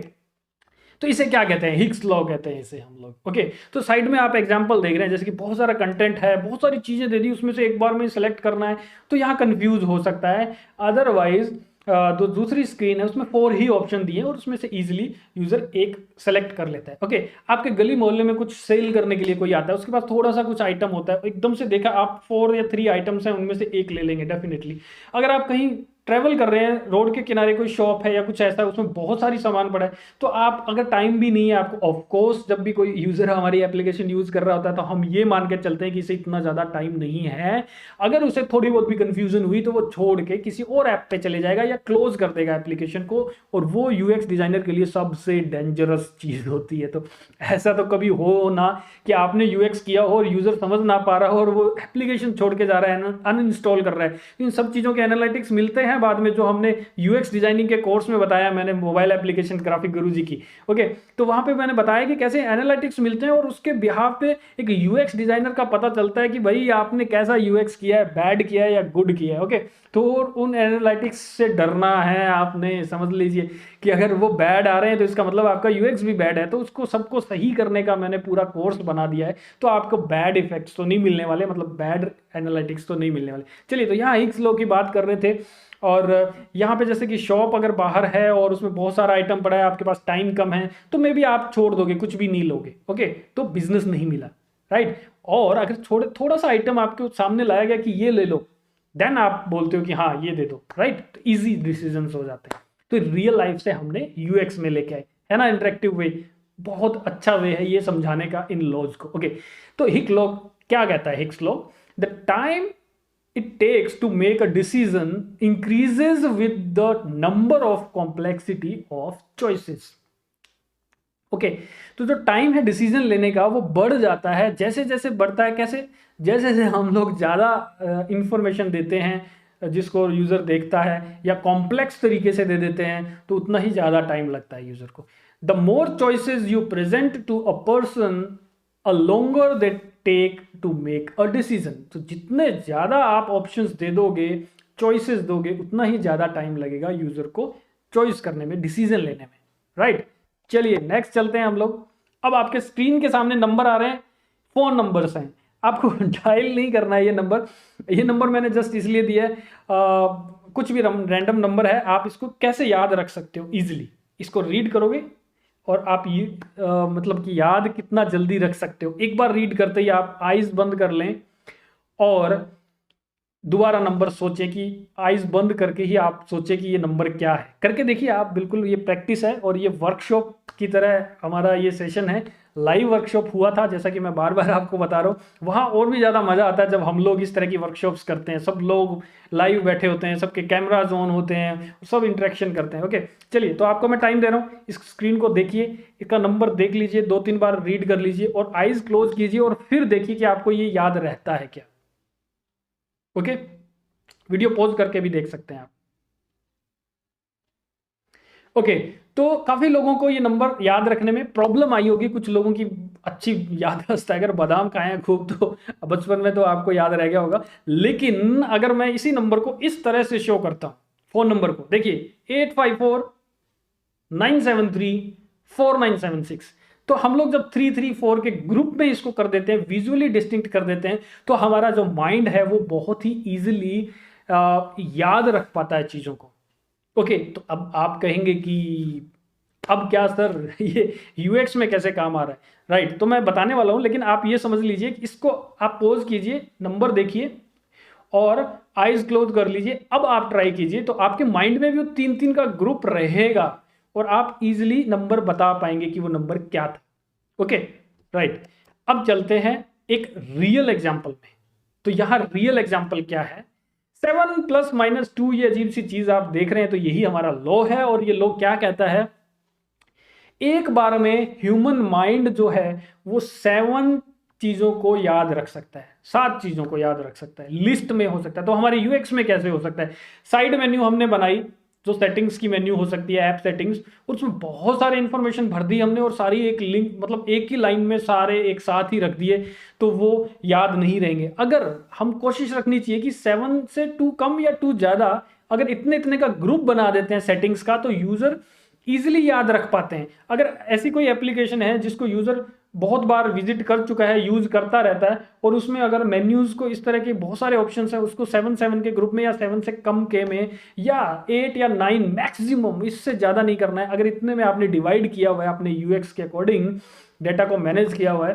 तो इसे क्या कहते हैं, हिग्स लॉ कहते हैं इसे हम लोग। ओके, तो साइड में आप एग्जांपल देख रहे हैं, जैसे कि बहुत सारा कंटेंट है, बहुत सारी चीजें दे दी, उसमें से एक बार में सिलेक्ट करना है, तो यहाँ कंफ्यूज हो सकता है। अदरवाइज जो दूसरी स्क्रीन है उसमें 4 ही ऑप्शन दिए और उसमें से इजीली यूजर एक सेलेक्ट कर लेता है। ओके, आपके गली मोहल्ले में कुछ सेल करने के लिए कोई आता है, उसके पास थोड़ा सा कुछ आइटम होता है, एकदम से देखा आप 4 या 3 आइटम्स हैं, उनमें से एक ले लेंगे डेफिनेटली। अगर आप कहीं ट्रेवल कर रहे हैं, रोड के किनारे कोई शॉप है या कुछ ऐसा है, उसमें बहुत सारी सामान पड़ा है, तो आप अगर टाइम भी नहीं है आपको, ऑफ कोर्स जब भी कोई यूजर हमारी एप्लीकेशन यूज कर रहा होता है तो हम ये मान के चलते हैं कि इसे इतना ज्यादा टाइम नहीं है, अगर उसे थोड़ी बहुत भी कंफ्यूजन हुई तो वो छोड़ के किसी और ऐप पे चले जाएगा या क्लोज कर देगा एप्लीकेशन को, और वो यूएक्स डिजाइनर के लिए सबसे डेंजरस चीज होती है। तो ऐसा तो कभी हो ना कि आपने यूएक्स किया हो और यूजर समझ ना पा रहा हो और वो एप्लीकेशन छोड़ के जा रहा है, अनइंस्टॉल कर रहा है। इन सब चीजों के एनालिटिक्स मिलते हैं बाद में, जो हमने यूएक्स डिजाइनिंग के कोर्स में बताया मैंने, मोबाइल एप्लीकेशन ग्राफिक गुरुजी की। ओके, तो वहां पे मैंने बताया कि कैसे एनालिटिक्स मिलते हैं और उसके बिहाफ पे एक यूएक्स डिजाइनर का पता चलता है कि भाई आपने कैसा यूएक्स किया है, बैड किया है या गुड किया है। ओके, तो उन एनालिटिक्स से डरना है आपने, समझ लीजिए कि अगर वो बैड आ रहे हैं तो इसका मतलब आपका यूएक्स भी बैड है, तो उसको सबको सही करने का मैंने पूरा कोर्स बना दिया है, तो आपको बैड इफेक्ट्स तो नहीं मिलने वाले, मतलब बैड एनालिटिक्स तो नहीं मिलने वाले। चलिए, तो यहाँ हिग्स लॉ की बात कर रहे थे, और यहाँ पे जैसे कि शॉप अगर बाहर है और उसमें बहुत सारा आइटम पड़ा है, आपके पास टाइम कम है, तो मे बी आप छोड़ दोगे, कुछ भी नहीं लोगे। ओके, तो बिजनेस नहीं मिला, राइट। और अगर थोड़ा सा आइटम आपके सामने लाया गया कि ये ले लो, देन आप बोलते हो कि हाँ ये दे दो, राइट, तो इजी डिसीजंस हो जाते हैं। तो रियल लाइफ से हमने यूएक्स में लेके आए, है ना, इंटरेक्टिव वे, बहुत अच्छा वे है ये समझाने का इन लॉज को। ओके, तो हिग्स लॉ क्या कहता है, Higgs law, the time it takes to make a decision increases with the number of complexity of choices। Okay, तो जो टाइम है डिसीजन लेने का वो बढ़ जाता है जैसे जैसे बढ़ता है। कैसे, जैसे जैसे हम लोग ज़्यादा इंफॉर्मेशन देते हैं जिसको यूज़र देखता है, या कॉम्प्लेक्स तरीके से दे देते हैं, तो उतना ही ज़्यादा टाइम लगता है यूज़र को। The more choices you present to a person, a longer they take to make a decision. तो जितने ज़्यादा आप ऑप्शंस दे दोगे, चॉइसेस दोगे, उतना ही ज़्यादा टाइम लगेगा यूज़र को चॉइस करने में, डिसीजन लेने में, राइट। चलिए नेक्स्ट चलते हैं हम लोग। अब आपके स्क्रीन के सामने नंबर आ रहे हैं, फोन नंबर्स हैं, आपको डायल नहीं करना है। ये नंबर मैंने जस्ट इसलिए दिया है, कुछ भी रैंडम नंबर है, आप इसको कैसे याद रख सकते हो इजीली, इसको रीड करोगे और आप ये मतलब कि याद कितना जल्दी रख सकते हो। एक बार रीड करते ही आप आइज बंद कर लें और दोबारा नंबर सोचें, कि आइज बंद करके ही आप सोचें कि ये नंबर क्या है, करके देखिए आप। बिल्कुल ये प्रैक्टिस है और ये वर्कशॉप की तरह हमारा ये सेशन है, लाइव वर्कशॉप हुआ था, जैसा कि मैं बार बार आपको बता रहा हूँ। वहाँ और भी ज़्यादा मज़ा आता है जब हम लोग इस तरह की वर्कशॉप्स करते हैं, सब लोग लाइव बैठे होते हैं, सबके कैमराज ऑन होते हैं, सब इंटरेक्शन करते हैं। ओके चलिए, तो आपको मैं टाइम दे रहा हूँ, इस स्क्रीन को देखिए, इसका नंबर देख लीजिए, 2-3 बार रीड कर लीजिए और आइज क्लोज कीजिए और फिर देखिए कि आपको ये याद रहता है क्या। ओके, वीडियो पॉज करके भी देख सकते हैं आप। ओके, तो काफी लोगों को ये नंबर याद रखने में प्रॉब्लम आई होगी, कुछ लोगों की अच्छी याददाश्त है, अगर बादाम खाए हैं खूब तो बचपन में तो आपको याद रह गया होगा। लेकिन अगर मैं इसी नंबर को इस तरह से शो करता हूं, फोन नंबर को देखिए 8549734976, तो हम लोग जब 334 के ग्रुप में इसको कर देते हैं, विजुअली डिस्टिंक्ट कर देते हैं, तो हमारा जो माइंड है वो बहुत ही इजीली याद रख पाता है चीजों को। ओके, तो अब आप कहेंगे कि अब क्या सर ये यूएक्स में कैसे काम आ रहा है, राइट। तो मैं बताने वाला हूं, लेकिन आप ये समझ लीजिए कि इसको आप पॉज कीजिए, नंबर देखिए और आईज क्लोज कर लीजिए। अब आप ट्राई कीजिए, तो आपके माइंड में भी वो 3-3 का ग्रुप रहेगा और आप इजीली नंबर बता पाएंगे कि वो नंबर क्या था। ओके राइट, अब चलते हैं एक रियल एग्जाम्पल में। तो यहां रियल एग्जाम्पल क्या है, 7 + -2, ये अजीब सी चीज आप देख रहे हैं, तो यही हमारा लॉ है। और ये लॉ क्या कहता है, एक बार में ह्यूमन माइंड जो है वो 7 चीजों को याद रख सकता है, 7 चीजों को याद रख सकता है, लिस्ट में हो सकता है। तो हमारे यूएक्स में कैसे हो सकता है, साइड मेन्यू हमने बनाई, जो सेटिंग्स की मेन्यू हो सकती है, ऐप सेटिंग्स, उसमें बहुत सारे इंफॉर्मेशन भर दी हमने और सारी एक लिंक, मतलब एक ही लाइन में सारे एक साथ ही रख दिए, तो वो याद नहीं रहेंगे। अगर हम कोशिश रखनी चाहिए कि 7 से 2 कम या 2 ज्यादा, अगर इतने इतने का ग्रुप बना देते हैं सेटिंग्स का, तो यूजर इजीली याद रख पाते हैं। अगर ऐसी कोई एप्लीकेशन है जिसको यूजर बहुत बार विजिट कर चुका है, यूज करता रहता है, और उसमें अगर मेन्यूज को इस तरह के बहुत सारे ऑप्शंस हैं, उसको 7 के ग्रुप में या 7 से कम के में या 8 या 9 मैक्सिमम, इससे ज्यादा नहीं करना है। अगर इतने में आपने डिवाइड किया हुआ है, अपने यूएक्स के अकॉर्डिंग डेटा को मैनेज किया हुआ है,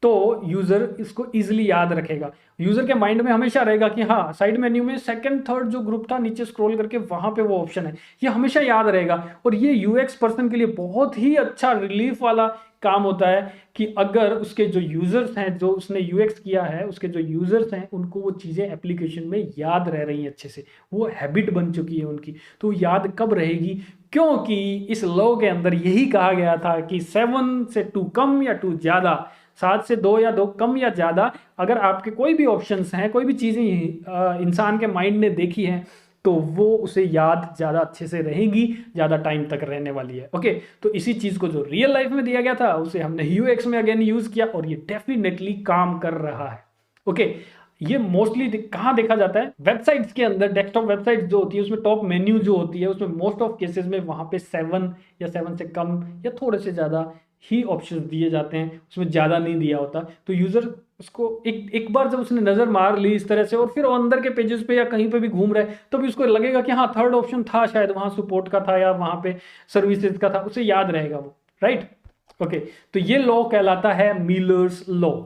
तो यूजर इसको इजीली याद रखेगा। यूजर के माइंड में हमेशा रहेगा कि हाँ, साइड मेन्यू में 2nd 3rd जो ग्रुप था, नीचे स्क्रॉल करके वहां पे वो ऑप्शन है, ये हमेशा याद रहेगा। और ये यूएक्स पर्सन के लिए बहुत ही अच्छा रिलीफ वाला काम होता है कि अगर उसके जो यूजर्स हैं, जो उसने यूएक्स किया है, उसके जो यूजर्स हैं, उनको वो चीजें एप्लीकेशन में याद रह रही हैं अच्छे से, वो हैबिट बन चुकी है उनकी, तो याद कब रहेगी, क्योंकि इस लॉ के अंदर यही कहा गया था कि 7 से 2 कम या 2 ज्यादा, 7 से 2 या 2 कम या ज्यादा, अगर आपके कोई भी ऑप्शंस हैं, कोई भी चीजें इंसान के माइंड ने देखी हैं, तो वो उसे याद ज्यादा अच्छे से रहेगी, ज्यादा टाइम तक रहने वाली है। ओके, तो इसी चीज को जो रियल लाइफ में दिया गया था, उसे हमने यूएक्स में अगेन यूज किया और ये डेफिनेटली काम कर रहा है। ओके, ये मोस्टली कहाँ देखा जाता है, वेबसाइट्स के अंदर, डेस्कटॉप वेबसाइट जो होती है, उसमें टॉप मेन्यू जो होती है, उसमें मोस्ट ऑफ केसेस में वहां पे 7 या 7 से कम या थोड़े से ज्यादा ही ऑप्शन दिए जाते हैं, उसमें ज्यादा नहीं दिया होता। तो यूजर उसको एक बार जब उसने नजर मार ली इस तरह से, और फिर वो अंदर के पेजेस पे या कहीं पे भी घूम रहा है, तो भी उसको लगेगा कि हाँ, 3rd ऑप्शन था, शायद वहां सपोर्ट का था या वहां पे सर्विसेज का था, उसे याद रहेगा वो, राइट। ओके, तो ये लॉ कहलाता है मिलर्स लॉ।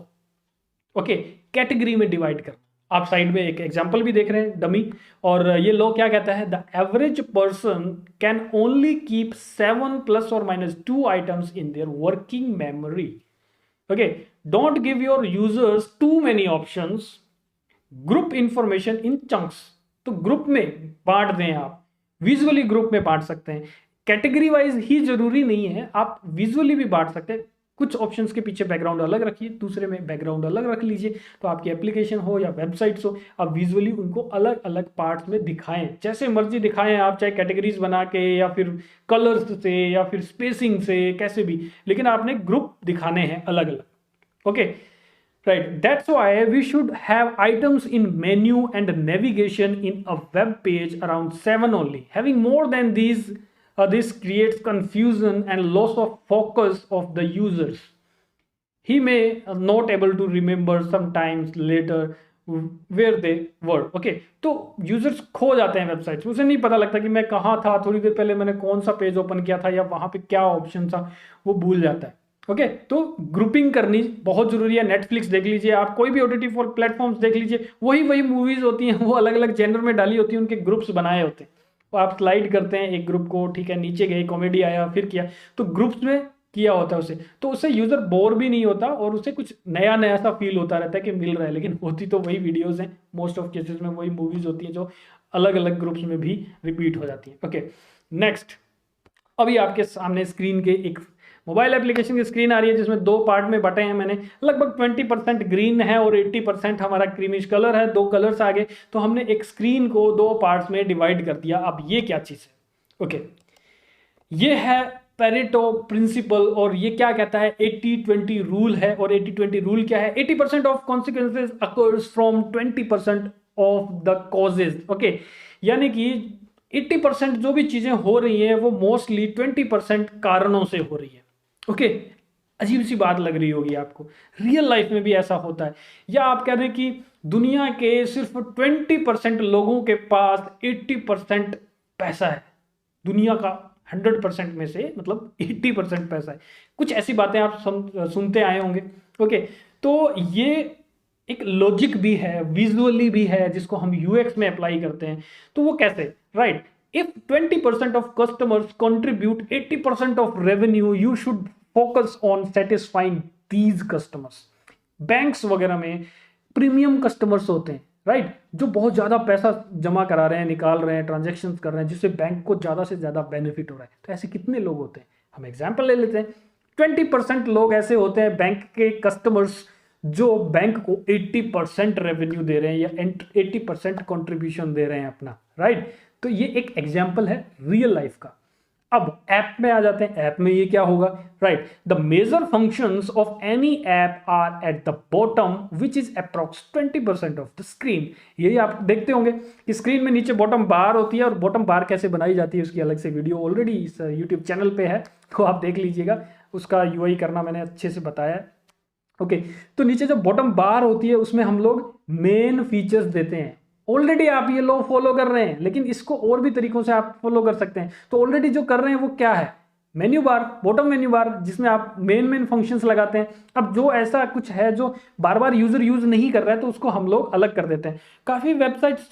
ओके, कैटेगरी में डिवाइड कर, आप साइड में एक एग्जांपल भी देख रहे हैं, डमी। और ये लॉ क्या कहता है, the average person can only keep 7 ± 2 items in their working memory. Okay, don't give your users too many options, group information in chunks. तो ग्रुप में बांट दें, आप विजुअली ग्रुप में बांट सकते हैं, कैटेगरी वाइज ही जरूरी नहीं है, आप विजुअली भी बांट सकते हैं। कुछ ऑप्शंस के पीछे बैकग्राउंड अलग रखिए, दूसरे में बैकग्राउंड अलग रख लीजिए, तो आपकी एप्लीकेशन हो या वेबसाइट्स हो, आप विजुअली उनको अलग अलग पार्ट्स में दिखाएं, जैसे मर्जी दिखाएं आप, चाहे कैटेगरीज बना के या फिर कलर्स से या फिर स्पेसिंग से, कैसे भी, लेकिन आपने ग्रुप दिखाने हैं अलग अलग। Okay, Right, that's why we should have items in menu and navigation in a web page around 7 only. Having more than these, this creates confusion and loss of focus of the users. He may not able to remember sometimes later where they were. Okay, तो users खो जाते हैं website में, उसे नहीं पता लगता कि मैं कहाँ था, थोड़ी देर पहले मैंने कौन सा पेज ओपन किया था या वहां पे क्या ऑप्शन था, वो भूल जाता है. ओके, तो ग्रुपिंग करनी बहुत जरूरी है. नेटफ्लिक्स देख लीजिए आप, कोई भी ओटीटी फॉर प्लेटफॉर्म्स देख लीजिए, वही मूवीज होती हैं, वो अलग अलग जेंडर में डाली होती है, उनके ग्रुप्स बनाए होते हैं. तो आप स्लाइड करते हैं एक ग्रुप को, ठीक है, नीचे गए, कॉमेडी आया, फिर किया, तो ग्रुप्स में किया होता है उसे, तो उससे यूजर बोर भी नहीं होता और उसे कुछ नया नया सा फील होता रहता है कि मिल रहा है, लेकिन होती तो वही वीडियोस हैं. मोस्ट ऑफ केसेस में वही मूवीज होती हैं जो अलग अलग ग्रुप्स में भी रिपीट हो जाती हैं. ओके, नेक्स्ट, अभी आपके सामने स्क्रीन के एक मोबाइल एप्लीकेशन की स्क्रीन आ रही है जिसमें दो पार्ट में बटे हैं मैंने. लगभग 20% ग्रीन है और 80% हमारा क्रीमिश कलर है. दो कलर्स आ गए, तो हमने एक स्क्रीन को दो पार्ट्स में डिवाइड कर दिया. अब ये क्या चीज़ है? ओके, ये है पेरेटो प्रिंसिपल, और ये क्या कहता है? 80-20 रूल है. और 80-20 रूल क्या है? 80% of consequences occurs from 20% of the causes. Okay, यानी कि 80% जो भी चीजें हो रही हैं वो मोस्टली 20% कारणों से हो रही है. ओके, अजीब सी बात लग रही होगी आपको, रियल लाइफ में भी ऐसा होता है. या आप कह दें कि दुनिया के सिर्फ 20% लोगों के पास 80% पैसा है. दुनिया का 100% में से मतलब 80% पैसा है. कुछ ऐसी बातें आप सुनते आए होंगे. ओके, तो ये एक लॉजिक भी है, विजुअली भी है, जिसको हम यूएक्स में अप्लाई करते हैं. तो वो कैसे? Right, if 20% of customers contribute 80% of revenue, you should focus on satisfying these customers. Banks वगैरह में प्रीमियम कस्टमर्स होते हैं, राइट, जो बहुत ज़्यादा पैसा जमा करा रहे हैं, निकाल रहे हैं, ट्रांजैक्शंस कर रहे हैं, जिससे बैंक को ज़्यादा से ज़्यादा बेनिफिट हो रहा है. तो ऐसे कितने लोग होते हैं? हम एग्जांपल ले लेते हैं. 20% लोग ऐसे होते हैं बैंक के कस्टमर्स जो बैंक को 80% रेवेन्यू दे रहे हैं या 80% कॉन्ट्रीब्यूशन दे रहे हैं अपना, राइट. तो ये एक एग्जाम्पल है रियल लाइफ का. अब ऐप में आ जाते हैं. ऐप में ये क्या होगा? Right, the major functions of any app are at the bottom which is approx 20% of the screen. यही आप देखते होंगे कि स्क्रीन में नीचे बॉटम बार होती है, और बॉटम बार कैसे बनाई जाती है उसकी अलग से वीडियो ऑलरेडी इस यूट्यूब चैनल पे है, तो आप देख लीजिएगा. उसका यूआई करना मैंने अच्छे से बताया है. ओके, तो नीचे जो बॉटम बार होती है उसमें हम लोग मेन फीचर्स देते हैं. ऑलरेडी आप ये लो फॉलो कर रहे हैं, लेकिन इसको और भी तरीकों से आप फॉलो कर सकते हैं. तो ऑलरेडी जो कर रहे हैं वो क्या है? Menu bar, bottom menu bar, जिसमें आप मेन फंक्शंस लगाते हैं. अब जो ऐसा कुछ है जो बार बार यूजर यूज नहीं कर रहा है, तो उसको हम लोग अलग कर देते हैं. काफ़ी वेबसाइट्स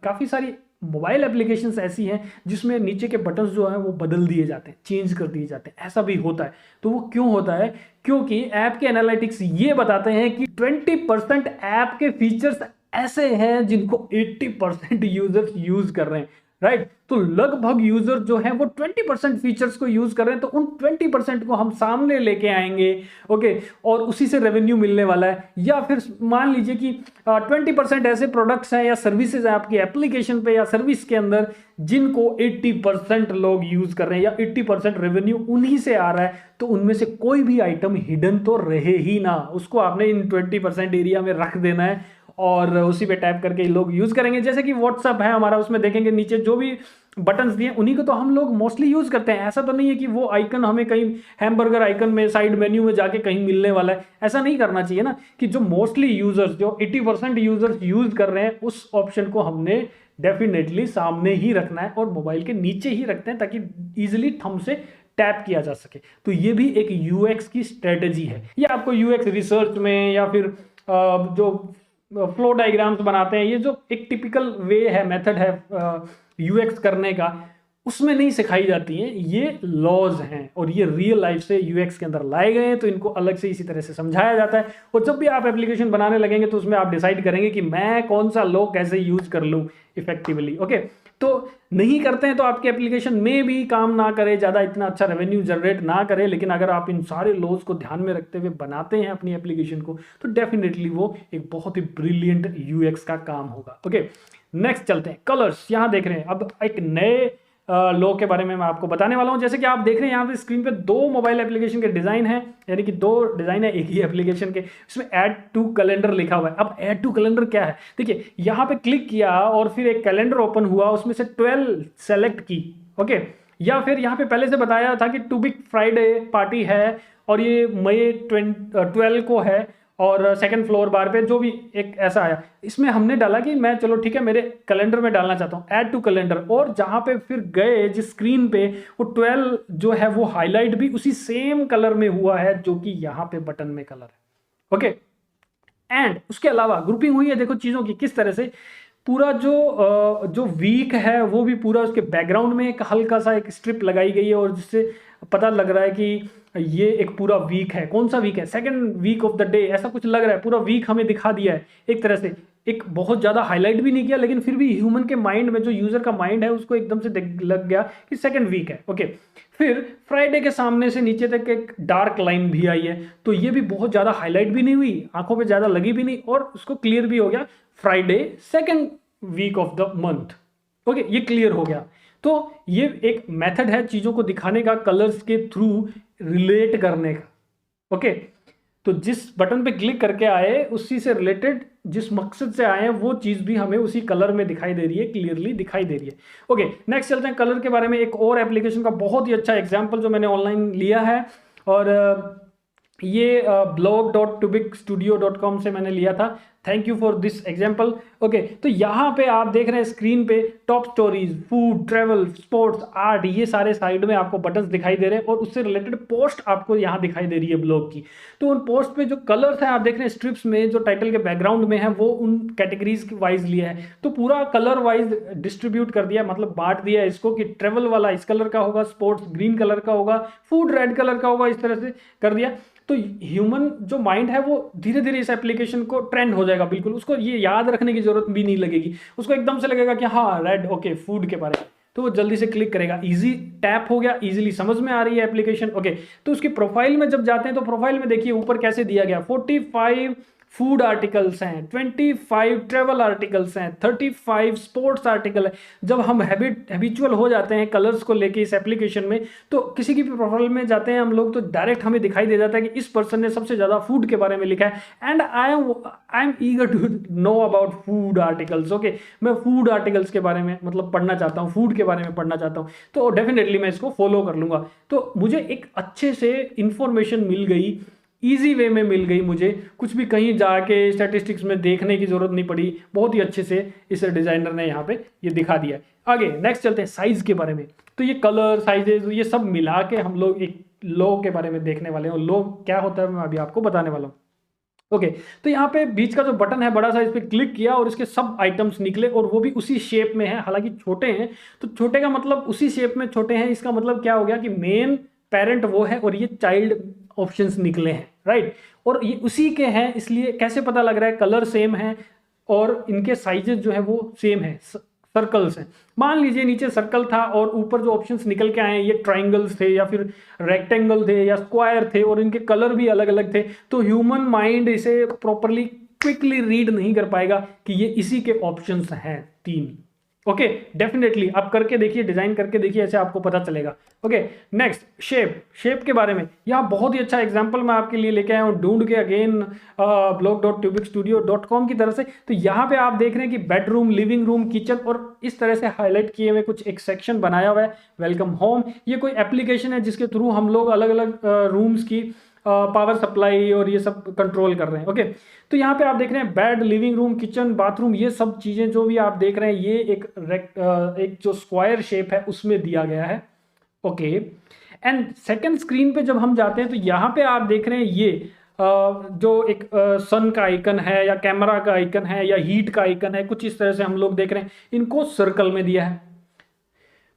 काफ़ी सारी मोबाइल एप्लीकेशंस ऐसी हैं जिसमें नीचे के बटन्स जो हैं वो बदल दिए जाते हैं, चेंज कर दिए जाते हैं. ऐसा भी होता है. तो वो क्यों होता है? क्योंकि ऐप के एनालिटिक्स ये बताते हैं कि 20% ऐप के फीचर्स ऐसे हैं जिनको 80% यूजर्स यूज कर रहे हैं, राइट. तो लगभग यूजर जो है वो 20% फीचर्स को यूज कर रहे हैं, तो उन 20% को हम सामने लेके आएंगे. ओके, और उसी से रेवेन्यू मिलने वाला है. या फिर मान लीजिए कि 20% ऐसे प्रोडक्ट्स हैं या सर्विसेज हैं आपकी एप्लीकेशन पे या सर्विस के अंदर जिनको 80% लोग यूज कर रहे हैं या 80% रेवेन्यू उन्हीं से आ रहा है. तो उनमें से कोई भी आइटम हिडन तो रहे ही ना, उसको आपने इन 20% एरिया में रख देना है और उसी पे टैप करके लोग यूज करेंगे. जैसे कि व्हाट्सअप है हमारा, उसमें देखेंगे नीचे जो भी बटन्स दिए उन्हीं को तो हम लोग मोस्टली यूज करते हैं. ऐसा तो नहीं है कि वो आइकन हमें कहीं हैमबर्गर आइकन में साइड मेन्यू में जाके कहीं मिलने वाला है. ऐसा नहीं करना चाहिए ना, कि जो मोस्टली यूजर्स, जो 80% यूजर्स यूज कर रहे हैं, उस ऑप्शन को हमने डेफिनेटली सामने ही रखना है और मोबाइल के नीचे ही रखते हैं ताकि इजिली थंब से टैप किया जा सके. तो ये भी एक यूएक्स की स्ट्रेटेजी है. ये आपको यूएक्स रिसर्च में या फिर जो फ्लो डायग्राम्स बनाते हैं, ये जो एक टिपिकल वे है, मेथड है यूएक्स करने का, उसमें नहीं सिखाई जाती हैं. ये लॉज हैं और ये रियल लाइफ से यूएक्स के अंदर लाए गए हैं, तो इनको अलग से इसी तरह से समझाया जाता है. और जब भी आप एप्लीकेशन बनाने लगेंगे तो उसमें आप डिसाइड करेंगे कि मैं कौन सा लॉ कैसे यूज कर लूँ इफेक्टिवली. ओके, तो नहीं करते हैं तो आपके एप्लीकेशन में भी काम ना करे, ज़्यादा इतना अच्छा रेवेन्यू जनरेट ना करे. लेकिन अगर आप इन सारे लॉज को ध्यान में रखते हुए बनाते हैं अपनी एप्लीकेशन को, तो डेफिनेटली वो एक बहुत ही ब्रिलियंट यूएक्स का काम होगा. ओके, नेक्स्ट चलते हैं. कलर्स यहाँ देख रहे हैं. अब एक नए लो के बारे में मैं आपको बताने वाला हूं। जैसे कि आप देख रहे हैं यहाँ पे स्क्रीन पे दो मोबाइल एप्लीकेशन के डिजाइन है, यानी कि दो डिजाइन है एक ही एप्लीकेशन के। इसमें ऐड टू कैलेंडर लिखा हुआ है। अब ऐड टू कैलेंडर क्या है, देखिए यहाँ पे क्लिक किया और फिर एक कैलेंडर ओपन हुआ, उसमें से 12 सेलेक्ट की, ओके। या फिर यहाँ पे पहले से बताया था कि टू बिग फ्राइडे पार्टी है और ये मई 12 को है और सेकंड फ्लोर बार पे, जो भी एक ऐसा आया। इसमें हमने डाला कि मैं चलो ठीक है मेरे कैलेंडर में डालना चाहता हूँ, ऐड टू कैलेंडर। और जहां पे फिर गए जिस स्क्रीन पे, वो 12 जो है वो हाईलाइट भी उसी सेम कलर में हुआ है जो कि यहाँ पे बटन में कलर है, ओके। एंड उसके अलावा ग्रुपिंग हुई है, देखो चीजों की किस तरह से। पूरा जो वीक है वो भी पूरा उसके बैकग्राउंड में एक हल्का सा एक स्ट्रिप लगाई गई है, और जिससे पता लग रहा है कि ये एक पूरा वीक है। कौन सा वीक है, second week of the day, ऐसा कुछ लग रहा है। पूरा वीक हमें दिखा दिया है एक तरह से। एक बहुत ज्यादा हाईलाइट भी नहीं किया, लेकिन फिर भी ह्यूमन के माइंड में, जो यूजर का माइंड है, उसको एकदम से लग गया कि सेकंड वीक है, ओके। फिर फ्राइडे के सामने से नीचे तक एक डार्क लाइन भी आई है, तो ये भी बहुत ज्यादा हाईलाइट भी नहीं हुई, आंखों पे ज्यादा लगी भी नहीं, और उसको क्लियर भी हो गया Friday second week of the month, okay. ये क्लियर हो गया। तो ये एक मेथड है चीजों को दिखाने का, कलर्स के थ्रू रिलेट करने का, ओके। तो जिस बटन पे क्लिक करके आए, उसी से रिलेटेड जिस मकसद से आए हैं, वो चीज भी हमें उसी कलर में दिखाई दे रही है, क्लियरली दिखाई दे रही है, ओके। नेक्स्ट चलते हैं कलर के बारे में। एक और एप्लीकेशन का बहुत ही अच्छा एग्जांपल जो मैंने ऑनलाइन लिया है, और ये blog.tubicstudio.com से मैंने लिया था। Thank you for this example, okay. तो यहाँ पे आप देख रहे हैं स्क्रीन पे top stories, food, travel, sports, art, ये सारे साइड में आपको बटन्स दिखाई दे रहे हैं, और उससे रिलेटेड पोस्ट आपको यहाँ दिखाई दे रही है ब्लॉग की। तो उन पोस्ट पे जो कलर्स है आप देख रहे हैं स्ट्रिप्स में, जो टाइटल के बैकग्राउंड में है, वो उन कैटेगरीज वाइज लिया है। तो पूरा कलर वाइज डिस्ट्रीब्यूट कर दिया, मतलब बांट दिया इसको कि ट्रेवल वाला इस कलर का होगा, स्पोर्ट्स ग्रीन कलर का होगा, फूड रेड कलर का होगा, इस तरह से कर दिया। तो ह्यूमन जो माइंड है वो धीरे धीरे इस एप्लीकेशन को ट्रेंड हो जाएगा, बिल्कुल उसको ये याद रखने की जरूरत भी नहीं लगेगी। उसको एकदम से लगेगा कि हाँ रेड, ओके, फूड के बारे में, तो वो जल्दी से क्लिक करेगा। इजी टैप हो गया, इजीली समझ में आ रही है एप्लीकेशन, ओके। तो उसकी प्रोफाइल में जब जाते हैं, तो प्रोफाइल में देखिए ऊपर कैसे दिया गया, 45 फूड आर्टिकल्स हैं, 25 ट्रेवल आर्टिकल्स हैं, 35 स्पोर्ट्स आर्टिकल है। जब हम हैबिचुअल हो जाते हैं कलर्स को लेके इस एप्लीकेशन में, तो किसी की भी प्रोफाइल में जाते हैं हम लोग, तो डायरेक्ट हमें दिखाई दे जाता है कि इस पर्सन ने सबसे ज्यादा फूड के बारे में लिखा है। And I am eager to know about food articles, okay. मैं फूड आर्टिकल्स के बारे में मतलब पढ़ना चाहता हूँ, फूड के बारे में पढ़ना चाहता हूँ, तो डेफिनेटली मैं इसको फॉलो कर लूंगा। तो मुझे एक अच्छे से इंफॉर्मेशन मिल गई, इजी वे में मिल गई, मुझे कुछ भी कहीं जाके स्टैटिस्टिक्स में देखने की जरूरत नहीं पड़ी। बहुत ही अच्छे से इस डिजाइनर ने यहाँ पे ये दिखा दिया है। आगे नेक्स्ट चलते हैं साइज के बारे में। तो ये कलर, साइजेस, ये सब मिला के हम लोग एक लो के बारे में देखने वाले हैं। लो क्या होता है मैं अभी आपको बताने वाला हूँ, ओके। तो यहाँ पे बीच का जो बटन है बड़ा सा, इस पर क्लिक किया और इसके सब आइटम्स निकले, और वो भी उसी शेप में है, हालांकि छोटे हैं। तो छोटे का मतलब उसी शेप में छोटे हैं, इसका मतलब क्या हो गया कि मेन पेरेंट वो है और ये चाइल्ड ऑप्शंस निकले हैं, राइट। और ये उसी के हैं, इसलिए कैसे पता लग रहा है, कलर सेम है और इनके साइजेस जो है वो सेम है, सर्कल्स हैं। मान लीजिए नीचे सर्कल था और ऊपर जो ऑप्शंस निकल के आए हैं ये ट्राइंगल्स थे या फिर रेक्टेंगल थे या स्क्वायर थे, और इनके कलर भी अलग अलग थे। तो ह्यूमन माइंड इसे प्रॉपरली क्विकली रीड नहीं कर पाएगा कि ये इसी के ऑप्शंस हैं 3, ओके। डेफिनेटली आप करके देखिए, डिजाइन करके देखिए, ऐसे आपको पता चलेगा, ओके। नेक्स्ट शेप के बारे में यहाँ बहुत ही अच्छा एग्जांपल मैं आपके लिए लेके आया हूँ, ढूंढ के अगेन blog.tubicstudio.com की तरफ से। तो यहाँ पे आप देख रहे हैं कि बेडरूम, लिविंग रूम, किचन, और इस तरह से हाईलाइट किए हुए कुछ एक सेक्शन बनाया हुआ है, वेलकम होम। ये कोई एप्लीकेशन है जिसके थ्रू हम लोग अलग अलग रूम्स की पावर सप्लाई और ये सब कंट्रोल कर रहे हैं, ओके। तो यहाँ पे आप देख रहे हैं bed, living room, kitchen, bathroom, ये सब चीजें जो भी आप देख रहे हैं, ये एक जो स्क्वायर शेप है उसमें दिया गया है, ओके। एंड सेकंड स्क्रीन पे जब हम जाते हैं, तो यहाँ पे आप देख रहे हैं ये जो एक सन का आइकन है या कैमरा का आइकन है या हीट का आइकन है, कुछ इस तरह से हम लोग देख रहे हैं। इनको सर्कल में दिया है,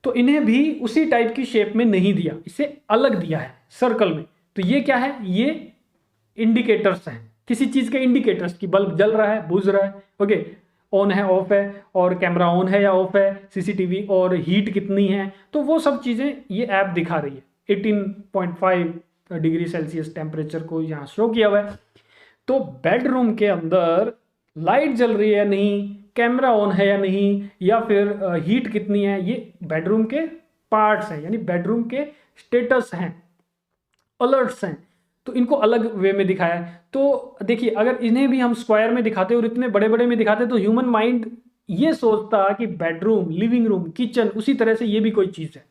तो इन्हें भी उसी टाइप की शेप में नहीं दिया, इसे अलग दिया है सर्कल में। तो ये क्या है, ये इंडिकेटर्स हैं, किसी चीज के इंडिकेटर्स की, बल्ब जल रहा है, बुझ रहा है, ओके, ऑन है, ऑफ है, और कैमरा ऑन है या ऑफ है, सीसीटीवी, और हीट कितनी है, तो वो सब चीजें ये ऐप दिखा रही है। 18.5 डिग्री सेल्सियस टेम्परेचर को यहाँ शो किया हुआ है। तो बेडरूम के अंदर लाइट जल रही है नहीं, कैमरा ऑन है या नहीं, या फिर हीट कितनी है, ये बेडरूम के पार्ट्स हैं, यानी बेडरूम के स्टेटस हैं, अलर्ट्स हैं, तो इनको अलग वे में दिखाया है। तो देखिए, अगर इन्हें भी हम स्क्वायर में दिखाते और इतने बड़े बड़े में दिखाते तो ह्यूमन माइंड ये सोचता कि बेडरूम, लिविंग रूम, किचन, उसी तरह से ये भी कोई चीज़ है,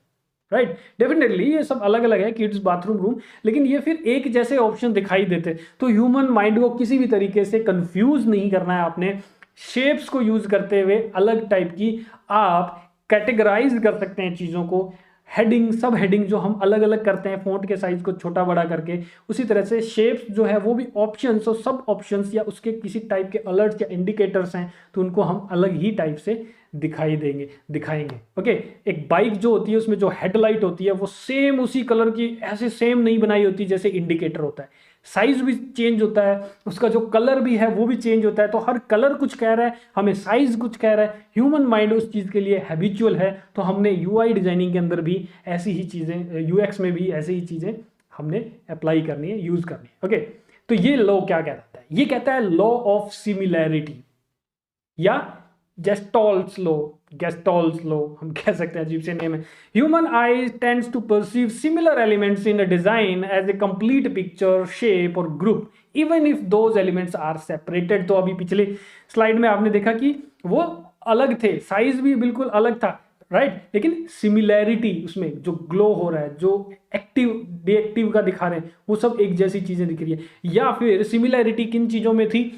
राइट। डेफिनेटली ये सब अलग अलग है, किड्स बाथरूम, रूम, लेकिन ये फिर एक जैसे ऑप्शन दिखाई देते। तो ह्यूमन माइंड को किसी भी तरीके से कंफ्यूज नहीं करना है आपने। शेप्स को यूज करते हुए अलग टाइप की आप कैटेगराइज कर सकते हैं चीज़ों को। हेडिंग, सब हेडिंग जो हम अलग अलग करते हैं फ़ॉन्ट के साइज को छोटा बड़ा करके, उसी तरह से शेप्स जो है वो भी ऑप्शंस और सब ऑप्शंस या उसके किसी टाइप के अलर्ट्स या इंडिकेटर्स हैं, तो उनको हम अलग ही टाइप से दिखाएंगे। ओके, एक बाइक जो होती है उसमें जो हेडलाइट होती है वो सेम उसी कलर की ऐसे सेम नहीं बनाई होती जैसे इंडिकेटर होता है, साइज भी चेंज होता है, उसका जो कलर भी है वो भी चेंज होता है। तो हर कलर कुछ कह रहा है, हमें साइज कुछ कह रहा है, ह्यूमन माइंड उस चीज़ के लिए हैबिचुअल है। तो हमने यूआई डिजाइनिंग के अंदर भी ऐसी ही चीज़ें, यूएक्स में भी ऐसी ही चीज़ें हमने अप्लाई करनी है, यूज़ करनी है। ओके, तो ये लॉ क्या कहता है? ये कहता है लॉ ऑफ सिमिलैरिटी या गेस्टॉल्स लॉ हम कह सकते हैं, अजीब से नेम है। Human eyes tends to perceive similar elements in a design as a complete picture, shape और group even if those elements are separated. तो अभी पिछले स्लाइड में आपने देखा कि वो अलग थे, साइज भी बिल्कुल अलग था, राइट, लेकिन सिमिलैरिटी उसमें जो ग्लो हो रहा है, जो एक्टिव डीएक्टिव का दिखा रहे हैं, वो सब एक जैसी चीजें दिख रही है। या फिर सिमिलैरिटी किन चीजों में थी?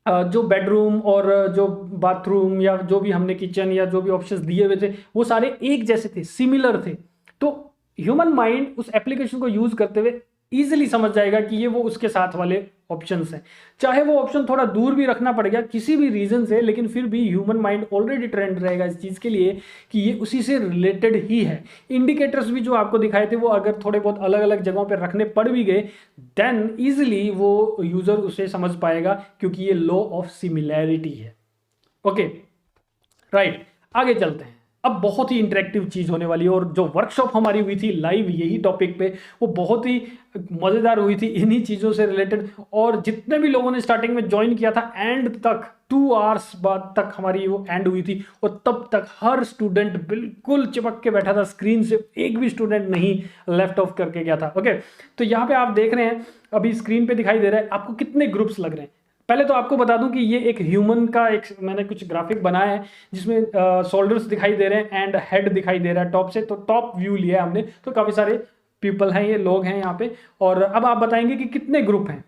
जो बेडरूम और जो बाथरूम या जो भी हमने किचन या जो भी ऑप्शंस दिए हुए थे वो सारे एक जैसे थे, सिमिलर थे। तो ह्यूमन माइंड उस एप्लीकेशन को यूज करते हुए इजीली समझ जाएगा कि ये वो उसके साथ वाले ऑप्शंस हैं। चाहे वो ऑप्शन थोड़ा दूर भी रखना पड़ गया किसी भी रीजन से, लेकिन फिर भी ह्यूमन माइंड ऑलरेडी ट्रेंड रहेगा इस चीज़ के लिए कि ये उसी से रिलेटेड ही है। इंडिकेटर्स भी जो आपको दिखाए थे वो अगर थोड़े बहुत अलग अलग जगहों पर रखने पड़ भी गए देन ईजिली वो यूजर उसे समझ पाएगा, क्योंकि ये लॉ ऑफ सिमिलैरिटी है। ओके, राइट, आगे चलते हैं। अब बहुत ही इंटरेक्टिव चीज होने वाली है, और जो वर्कशॉप हमारी हुई थी लाइव यही टॉपिक पे, वो बहुत ही मजेदार हुई थी इन्हीं चीजों से रिलेटेड। और जितने भी लोगों ने स्टार्टिंग में ज्वाइन किया था, एंड तक 2 आवर्स बाद तक हमारी वो एंड हुई थी, और तब तक हर स्टूडेंट बिल्कुल चिपक के बैठा था स्क्रीन से, एक भी स्टूडेंट नहीं लेफ्ट ऑफ करके गया था। ओके, तो यहाँ पे आप देख रहे हैं, अभी स्क्रीन पे दिखाई दे रहा है आपको कितने ग्रुप्स लग रहे हैं। पहले तो आपको बता दूं कि ये एक ह्यूमन का एक मैंने कुछ ग्राफिक बनाया है जिसमें शोल्डर्स दिखाई दे रहे हैं एंड हेड दिखाई दे रहा है टॉप से। तो टॉप व्यू लिया है हमने, तो काफ़ी सारे पीपल हैं, ये लोग हैं यहाँ पे। और अब आप बताएंगे कि कितने ग्रुप हैं,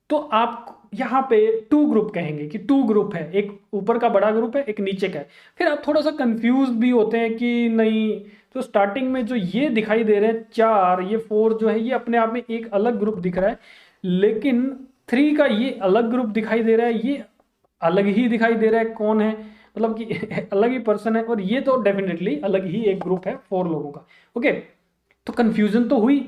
तो आप यहाँ पे 2 ग्रुप कहेंगे कि 2 ग्रुप है, एक ऊपर का बड़ा ग्रुप है, एक नीचे का है। फिर आप थोड़ा सा कंफ्यूज भी होते हैं कि नहीं, तो स्टार्टिंग में जो ये दिखाई दे रहे हैं 4, ये 4 जो है ये अपने आप में एक अलग ग्रुप दिख रहा है, लेकिन 3 का ये अलग ग्रुप दिखाई दे रहा है, ये अलग ही दिखाई दे रहा है। कौन है? मतलब कि अलग ही पर्सन है, और ये तो डेफिनेटली अलग ही एक ग्रुप है 4 लोगों का। ओके, तो कंफ्यूजन तो हुई,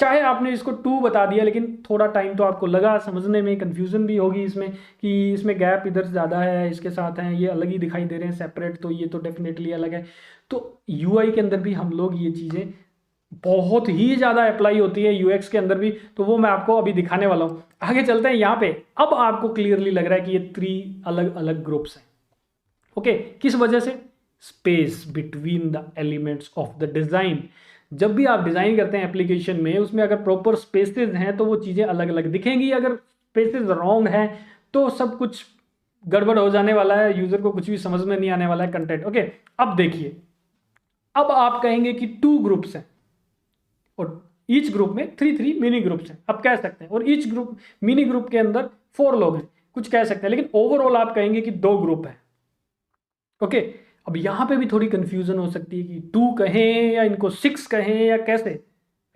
चाहे आपने इसको 2 बता दिया, लेकिन थोड़ा टाइम तो आपको लगा समझने में, कंफ्यूजन भी होगी इसमें कि इसमें गैप इधर ज़्यादा है, इसके साथ हैं, ये अलग ही दिखाई दे रहे हैं सेपरेट, तो ये तो डेफिनेटली अलग है। तो यूआई के अंदर भी हम लोग ये चीज़ें बहुत ही ज़्यादा अप्लाई होती है, यूएक्स के अंदर भी, तो वो मैं आपको अभी दिखाने वाला हूँ। आगे चलते हैं यहाँ पे। अब आपको क्लियरली लग रहा है कि ये 3 अलग अलग ग्रुप्स हैं। ओके, किस वजह से? Space between the elements of the design. जब भी आप डिजाइन करते हैं एप्लीकेशन में, उसमें अगर प्रॉपर स्पेसेस हैं तो वो चीज़ें अलग अलग दिखेंगी। अगर स्पेसेस रॉन्ग हैं तो सब कुछ गड़बड़ हो जाने वाला है, यूजर को कुछ भी समझ में नहीं आने वाला है कंटेंट। ओके, अब देखिए, अब आप कहेंगे कि 2 ग्रुप्स हैं और ईच ग्रुप में 3 मिनी ग्रुप्स हैं, आप कह सकते हैं, और ईच ग्रुप मिनी ग्रुप के अंदर 4 लोग हैं, कुछ कह सकते हैं, लेकिन ओवरऑल आप कहेंगे कि 2 ग्रुप हैं। ओके, अब यहां पे भी थोड़ी कंफ्यूजन हो सकती है कि 2 कहें या इनको 6 कहें या कैसे,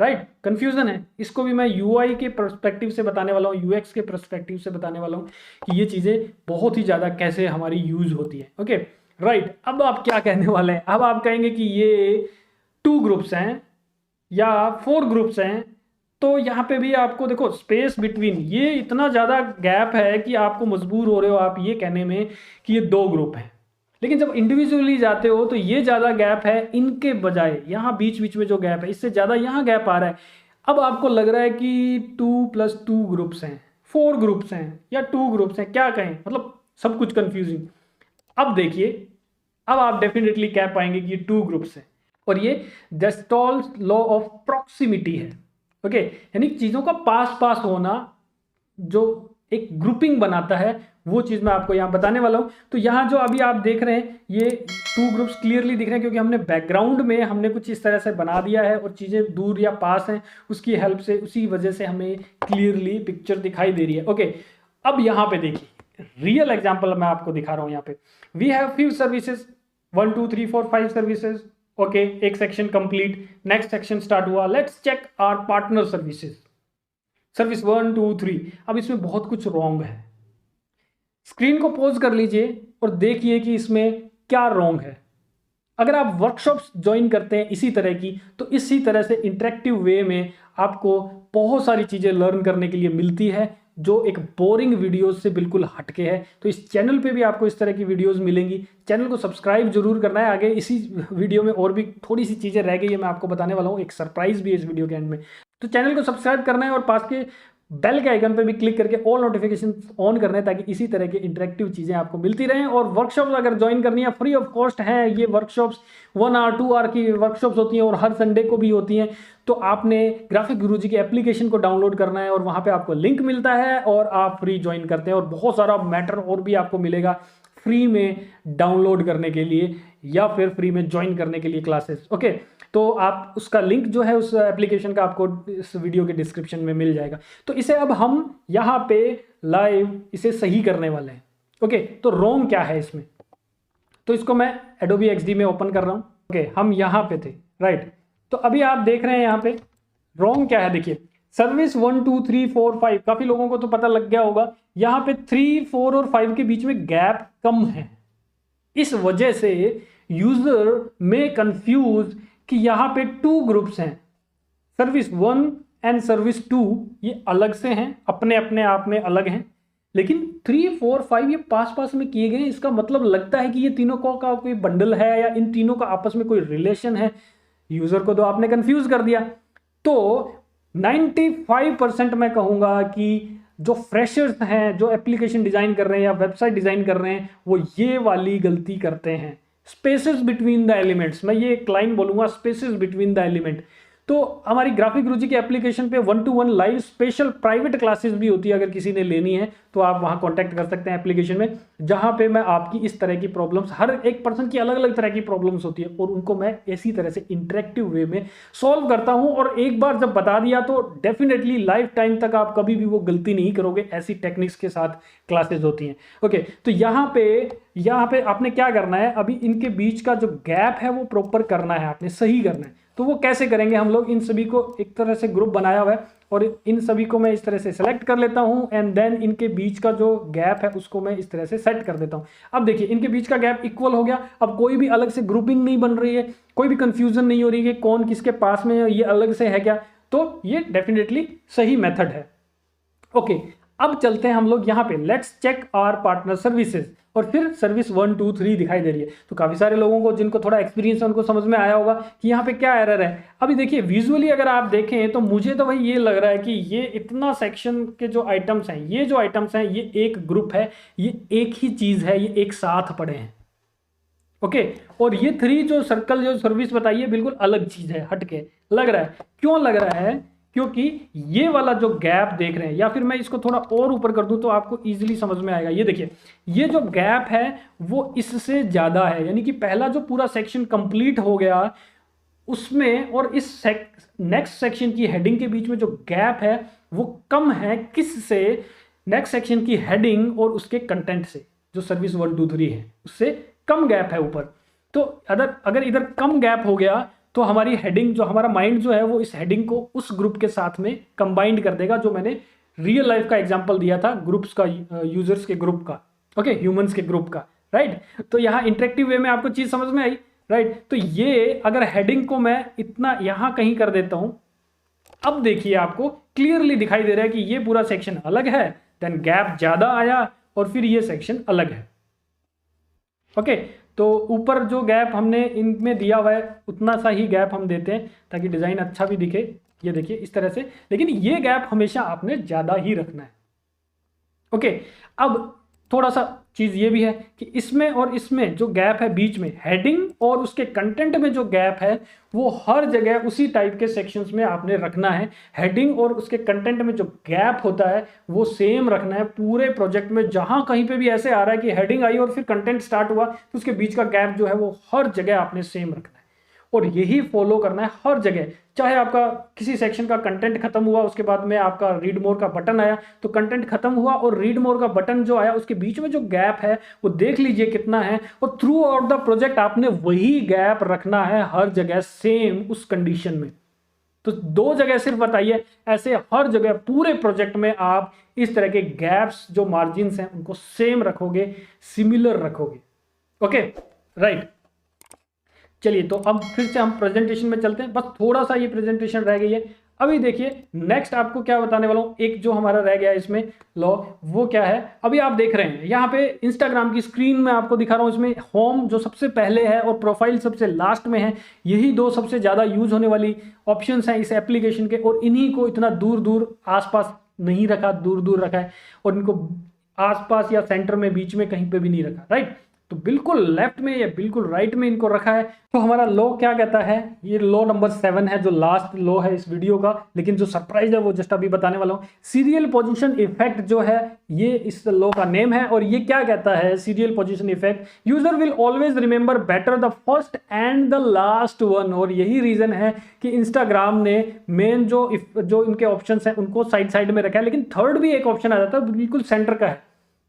राइट, कंफ्यूजन है। इसको भी मैं यूआई के पर्सपेक्टिव से बताने वाला हूँ, यूएक्स के पर्सपेक्टिव से बताने वाला हूँ कि ये चीजें बहुत ही ज्यादा कैसे हमारी यूज होती है। ओके, राइट, अब आप क्या कहने वाले हैं? अब आप कहेंगे कि ये 2 ग्रुप्स हैं या 4 ग्रुप्स हैं, तो यहाँ पे भी आपको देखो स्पेस बिटवीन, ये इतना ज़्यादा गैप है कि आपको मजबूर हो रहे हो आप ये कहने में कि ये 2 ग्रुप हैं। लेकिन जब इंडिविजुअली जाते हो तो ये ज़्यादा गैप है इनके बजाय, यहाँ बीच बीच में जो गैप है इससे ज़्यादा यहाँ गैप आ रहा है। अब आपको लग रहा है कि 2 + 2 ग्रुप्स हैं, 4 ग्रुप्स हैं या 2 ग्रुप्स हैं, क्या कहें? मतलब सब कुछ कंफ्यूजिंग। अब देखिए, अब आप डेफिनेटली कह पाएंगे कि ये 2 ग्रुप्स हैं और ये गस्टॉल्स लॉ ऑफ प्रॉक्सिमिटी है। ओके, यानी चीजों का पास पास होना जो एक ग्रुपिंग बनाता है, वो चीज मैं आपको यहां बताने वाला हूं। तो यहां जो अभी आप देख रहे हैं ये 2 ग्रुप्स क्लियरली दिख रहे हैं, क्योंकि हमने बैकग्राउंड में हमने कुछ इस तरह से बना दिया है और चीजें दूर या पास हैं उसकी हेल्प से, उसी वजह से हमें क्लियरली पिक्चर दिखाई दे रही है। ओके, अब यहां पे देखिए रियल एग्जांपल मैं आपको दिखा रहा हूं। यहां पे we have few services, 1 2 3 4 5 services. Okay, एक section complete, next section start हुआ। Let's check our partner services, service 1 2 3। अब इसमें बहुत कुछ रॉन्ग है। स्क्रीन को पॉज कर लीजिए और देखिए कि इसमें क्या रॉन्ग है। अगर आप वर्कशॉप्स ज्वाइन करते हैं इसी तरह की, तो इसी तरह से इंटरेक्टिव वे में आपको बहुत सारी चीजें लर्न करने के लिए मिलती है, जो एक बोरिंग वीडियोस से बिल्कुल हटके है। तो इस चैनल पे भी आपको इस तरह की वीडियोस मिलेंगी। चैनल को सब्सक्राइब जरूर करना है। आगे इसी वीडियो में और भी थोड़ी सी चीजें रह गई है, मैं आपको बताने वाला हूँ, एक सरप्राइज भी है इस वीडियो के एंड में। तो चैनल को सब्सक्राइब करना है और पास के बेल के आइकन पे भी क्लिक करके ऑल नोटिफिकेशन ऑन करना है, ताकि इसी तरह के इंटरेक्टिव चीजें आपको मिलती रहें। और वर्कशॉप्स अगर ज्वाइन करनी है, फ्री ऑफ कॉस्ट है ये वर्कशॉप्स। 1 आवर 2 आवर की वर्कशॉप्स होती हैं और हर संडे को भी होती हैं। तो आपने ग्राफिक गुरुजी की एप्लीकेशन को डाउनलोड करना है और वहां पे आपको लिंक मिलता है और आप फ्री ज्वाइन करते हैं। और बहुत सारा मैटर और भी आपको मिलेगा फ्री में डाउनलोड करने के लिए या फिर फ्री में ज्वाइन करने के लिए क्लासेस। ओके, तो आप उसका लिंक जो है उस एप्लीकेशन का आपको इस वीडियो के डिस्क्रिप्शन में मिल जाएगा। तो इसे अब हम यहाँ पे लाइव इसे सही करने वाले हैं। ओके, तो रॉन्ग क्या है इसमें, तो इसको मैं Adobe XD में ओपन कर रहा हूँ। ओके, हम यहाँ पे थे, राइट। तो अभी आप देख रहे हैं यहाँ पे रॉन्ग क्या है। देखिए, सर्विस 1 2 3 4 5, काफी लोगों को तो पता लग गया होगा। यहाँ पे 3 4 और 5 के बीच में गैप कम है। इस वजह से यूजर में कंफ्यूज कि यहाँ पे 2 ग्रुप्स हैं, सर्विस 1 एंड सर्विस 2 ये अलग से हैं, अपने अपने आप में अलग हैं। लेकिन 3 4 5 ये पास पास में किए गए हैं। इसका मतलब लगता है कि ये तीनों का कोई बंडल है या इन तीनों का आपस में कोई रिलेशन है। यूजर को तो आपने कंफ्यूज कर दिया। तो 95% मैं कहूंगा कि जो फ्रेशर्स हैं, जो एप्लीकेशन डिजाइन कर रहे हैं या वेबसाइट डिजाइन कर रहे हैं, वो ये वाली गलती करते हैं। स्पेसेस बिटवीन द एलिमेंट्स, मैं ये एक लाइन बोलूंगा, स्पेसेस बिटवीन द एलिमेंट। तो हमारी ग्राफिक गुरुजी के एप्लीकेशन पे 1-to-1 live special private classes भी होती है। अगर किसी ने लेनी है तो आप वहां कांटेक्ट कर सकते हैं एप्लीकेशन में, जहां पे मैं आपकी इस तरह की प्रॉब्लम्स, हर एक पर्सन की अलग अलग तरह की प्रॉब्लम्स होती है और उनको मैं इसी तरह से इंटरेक्टिव वे में सॉल्व करता हूं। और एक बार जब बता दिया तो डेफिनेटली लाइफ टाइम तक आप कभी भी वो गलती नहीं करोगे। ऐसी टेक्निक्स के साथ क्लासेस होती हैं। ओके, तो यहाँ पे आपने क्या करना है, अभी इनके बीच का जो गैप है वो प्रॉपर करना है, आपने सही करना है। तो वो कैसे करेंगे, हम लोग इन सभी को एक तरह से ग्रुप बनाया हुआ है और इन सभी को मैं इस तरह से सेलेक्ट कर लेता हूं एंड देन इनके बीच का जो गैप है उसको मैं इस तरह से सेट कर देता हूं। अब देखिए, इनके बीच का गैप इक्वल हो गया। अब कोई भी अलग से ग्रुपिंग नहीं बन रही है, कोई भी कंफ्यूजन नहीं हो रही है कौन किसके पास में है, ये अलग से है क्या। तो ये डेफिनेटली सही मेथड है। ओके, अब चलते हैं हम लोग यहाँ पे, let's check our partner services, और फिर सर्विस 1 2 3 दिखाई दे रही है। तो काफी सारे लोगों को जिनको थोड़ा एक्सपीरियंस है उनको समझ में आया होगा कि यहाँ पे क्या एरर है। अभी देखिए, विजुअली अगर आप देखें तो मुझे तो भाई ये लग रहा है कि ये इतना सेक्शन के जो आइटम्स हैं, ये जो आइटम्स हैं, ये एक ग्रुप है, ये एक ही चीज है, ये एक साथ पड़े हैं। ओके, और ये 3 जो सर्कल जो सर्विस बताई है बिल्कुल अलग चीज है, हटके लग रहा है। क्यों लग रहा है, क्योंकि ये वाला जो गैप देख रहे हैं, या फिर मैं इसको थोड़ा और ऊपर कर दूं तो आपको इजीली समझ में आएगा। ये देखिए, ये जो गैप है वो इससे ज्यादा है, यानी कि पहला जो पूरा सेक्शन कंप्लीट हो गया उसमें और इस नेक्स्ट सेक्शन की हेडिंग के बीच में जो गैप है वो कम है। किससे, नेक्स्ट सेक्शन की हेडिंग और उसके कंटेंट से, जो सर्विस 1 2 3 है उससे कम गैप है ऊपर। तो अगर इधर कम गैप हो गया तो हमारी हेडिंग, जो हमारा माइंड जो है वो इस हेडिंग को उस ग्रुप के साथ में कंबाइंड कर देगा, जो मैंने रियल लाइफ का एग्जांपल दिया था ग्रुप्स का, यूजर्स के ग्रुप का, ओके, ह्यूमंस के ग्रुप का, राइट। तो यहाँ इंटरेक्टिव वे में आपको चीज समझ में आई, राइट। तो ये अगर हेडिंग को मैं इतना यहाँ कहीं कर देता हूं, अब देखिए आपको क्लियरली दिखाई दे रहा है कि ये पूरा सेक्शन अलग है, देन गैप ज्यादा आया और फिर ये सेक्शन अलग है। ओके, तो ऊपर जो गैप हमने इनमें दिया हुआ है उतना सा ही गैप हम देते हैं ताकि डिजाइन अच्छा भी दिखे। ये देखिए इस तरह से, लेकिन ये गैप हमेशा आपने ज्यादा ही रखना है। ओके, अब थोड़ा सा चीज़ ये भी है कि इसमें और इसमें जो गैप है बीच में, हेडिंग और उसके कंटेंट में जो गैप है वो हर जगह उसी टाइप के सेक्शंस में आपने रखना है। हेडिंग और उसके कंटेंट में जो गैप होता है वो सेम रखना है पूरे प्रोजेक्ट में। जहां कहीं पे भी ऐसे आ रहा है कि हेडिंग आई और फिर कंटेंट स्टार्ट हुआ तो उसके बीच का गैप जो है वो हर जगह आपने सेम रखना है और यही फॉलो करना है हर जगह। चाहे आपका किसी सेक्शन का कंटेंट खत्म हुआ, उसके बाद में आपका रीड मोर का बटन आया, तो कंटेंट खत्म हुआ और रीड मोर का बटन जो आया उसके बीच में जो गैप है वो देख लीजिए कितना है, और थ्रू आउट द प्रोजेक्ट आपने वही गैप रखना है हर जगह सेम उस कंडीशन में। तो 2 जगह सिर्फ बताइए, ऐसे हर जगह पूरे प्रोजेक्ट में आप इस तरह के गैप्स जो मार्जिन्स हैं उनको सेम रखोगे, सिमिलर रखोगे। Okay, right. चलिए, तो अब फिर से हम प्रेजेंटेशन में चलते हैं। बस थोड़ा सा ये प्रेजेंटेशन रह गई है। अभी देखिए नेक्स्ट आपको क्या बताने वाला हूं। एक जो हमारा रह गया है इसमें लॉ, वो क्या है, अभी आप देख रहे हैं यहाँ पे इंस्टाग्राम की स्क्रीन में आपको दिखा रहा हूं। इसमें होम जो सबसे पहले है और प्रोफाइल सबसे लास्ट में है, यही 2 सबसे ज़्यादा यूज होने वाली ऑप्शंस हैं इस एप्लीकेशन के, और इन्हीं को इतना दूर दूर आसपास नहीं रखा, दूर दूर रखा है, और इनको आसपास या सेंटर में बीच में कहीं पे भी नहीं रखा, राइट। तो बिल्कुल लेफ्ट में या बिल्कुल राइट में इनको रखा है। तो हमारा लॉ क्या कहता है, ये लॉ नंबर 7 है जो लास्ट लॉ है इस वीडियो का, लेकिन जो सरप्राइज है वो जस्ट अभी बताने वाला हूं। सीरियल पोजीशन इफेक्ट जो है ये इस लॉ का नेम है, और ये क्या कहता है, serial position effect, user will always remember better the first and the last one. और यही रीजन है कि इंस्टाग्राम ने मेन जो इनके ऑप्शन है उनको साइड साइड में रखा है, लेकिन थर्ड भी एक ऑप्शन आ जाता है बिल्कुल सेंटर का है,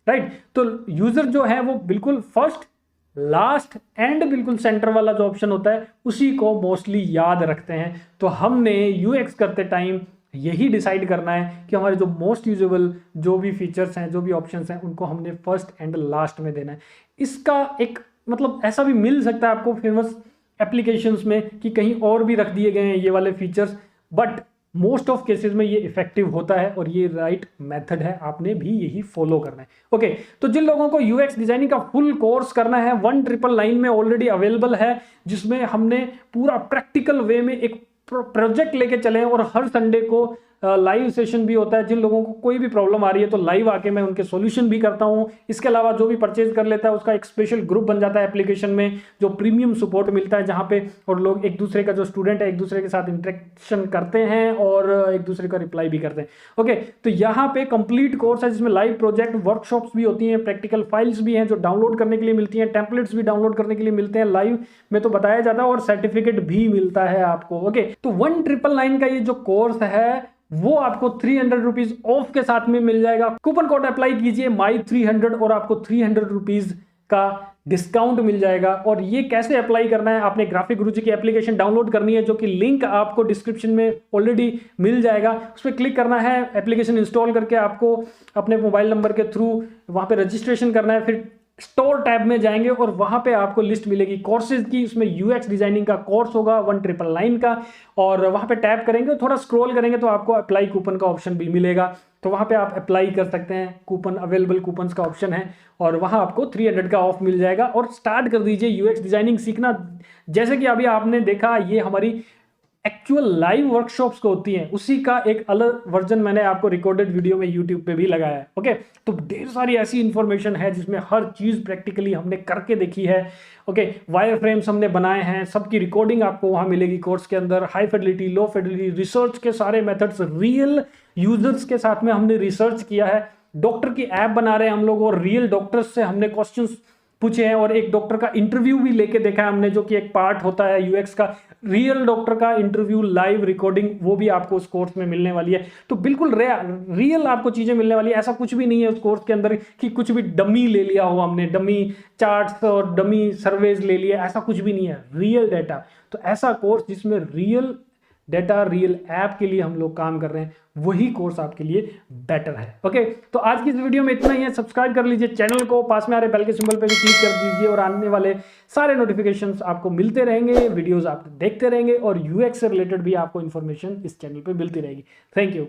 राइट। तो यूजर जो है वो बिल्कुल फर्स्ट, लास्ट एंड बिल्कुल सेंटर वाला जो ऑप्शन होता है उसी को मोस्टली याद रखते हैं। तो हमने यूएक्स करते टाइम यही डिसाइड करना है कि हमारे जो मोस्ट यूजेबल जो भी फीचर्स हैं, जो भी ऑप्शंस हैं, उनको हमने फर्स्ट एंड लास्ट में देना है। इसका एक मतलब ऐसा भी मिल सकता है आपको फेमस एप्लीकेशंस में कि कहीं और भी रख दिए गए हैं ये वाले features, but most of cases में ये इफेक्टिव होता है और ये राइट मेथड है, आपने भी यही फॉलो करना है। ओके, तो जिन लोगों को यूएक्स डिजाइनिंग का फुल कोर्स करना है 1999 में ऑलरेडी अवेलेबल है, जिसमें हमने पूरा प्रैक्टिकल वे में एक प्रोजेक्ट लेके चले हैं, और हर संडे को लाइव सेशन भी होता है। जिन लोगों को कोई भी प्रॉब्लम आ रही है तो लाइव आके मैं उनके सॉल्यूशन भी करता हूं। इसके अलावा जो भी परचेज कर लेता है उसका एक स्पेशल ग्रुप बन जाता है एप्लीकेशन में, जो प्रीमियम सपोर्ट मिलता है, जहां पे और लोग एक दूसरे का, जो स्टूडेंट है, एक दूसरे के साथ इंटरेक्शन करते हैं और एक दूसरे का रिप्लाई भी करते हैं। ओके, तो यहाँ पे कंप्लीट कोर्स है जिसमें लाइव प्रोजेक्ट, वर्कशॉप्स भी होती हैं, प्रैक्टिकल फाइल्स भी हैं जो डाउनलोड करने के लिए मिलती हैं, टेम्पलेट्स भी डाउनलोड करने के लिए मिलते हैं, लाइव में तो बताया जाता है, और सर्टिफिकेट भी मिलता है आपको। ओके, तो 1999 का ये जो कोर्स है वो आपको 300 रुपीज ऑफ के साथ में मिल जाएगा। कूपन कोड अप्लाई कीजिए my300 और आपको 300 रुपीज का डिस्काउंट मिल जाएगा। और ये कैसे अप्लाई करना है, आपने ग्राफिक गुरुजी की एप्लीकेशन डाउनलोड करनी है, जो कि लिंक आपको डिस्क्रिप्शन में ऑलरेडी मिल जाएगा। उस पर क्लिक करना है, एप्लीकेशन इंस्टॉल करके आपको अपने मोबाइल नंबर के थ्रू वहां पे रजिस्ट्रेशन करना है, फिर स्टोर टैब में जाएंगे और वहां पे आपको लिस्ट मिलेगी कोर्सेज की। उसमें यूएक्स डिजाइनिंग का कोर्स होगा 1999 का, और वहां पे टैप करेंगे, थोड़ा स्क्रॉल करेंगे तो आपको अप्लाई कूपन का ऑप्शन भी मिलेगा। तो वहां पे आप अप्लाई कर सकते हैं, कूपन अवेलेबल कूपन्स का ऑप्शन है, और वहां आपको 300 का ऑफ मिल जाएगा। और स्टार्ट कर दीजिए यूएक्स डिजाइनिंग सीखना। जैसे कि अभी आपने देखा, ये हमारी एक्चुअल लाइव वर्कशॉप्स को होती हैं, उसी का एक अलग वर्जन मैंने आपको रिकॉर्डेड वीडियो में यूट्यूब पे भी लगाया है। ओके, तो ढेर सारी ऐसी इंफॉर्मेशन है जिसमें हर चीज प्रैक्टिकली हमने करके देखी है। ओके, वायर फ्रेम्स हमने बनाए हैं, सबकी रिकॉर्डिंग आपको वहां मिलेगी कोर्स के अंदर। हाई फिडेलिटी, लो फिडेलिटी, रिसर्च के सारे मेथड्स, रियल यूजर्स के साथ में हमने रिसर्च किया है। डॉक्टर की ऐप बना रहे हैं हम लोग, और रियल डॉक्टर्स से हमने क्वेश्चंस पूछे हैं, और एक डॉक्टर का इंटरव्यू भी लेके देखा है हमने, जो कि एक पार्ट होता है यूएक्स का। रियल डॉक्टर का इंटरव्यू लाइव रिकॉर्डिंग वो भी आपको उस कोर्स में मिलने वाली है। तो बिल्कुल रियल आपको चीजें मिलने वाली है। ऐसा कुछ भी नहीं है उस कोर्स के अंदर कि कुछ भी डमी ले लिया हो हमने, डमी चार्ट्स और डमी सर्वेज ले लिए, ऐसा कुछ भी नहीं है। रियल डेटा, तो ऐसा कोर्स जिसमें रियल डेटा, रियल ऐप के लिए हम लोग काम कर रहे हैं, वही कोर्स आपके लिए बेटर है। ओके, तो आज की इस वीडियो में इतना ही है। सब्सक्राइब कर लीजिए चैनल को, पास में आ रहे बेल के सिंबल पे भी क्लिक कर दीजिए, और आने वाले सारे नोटिफिकेशंस आपको मिलते रहेंगे, वीडियोस आप देखते रहेंगे, और यूएक्स से रिलेटेड भी आपको इन्फॉर्मेशन इस चैनल पे मिलती रहेगी। Thank you.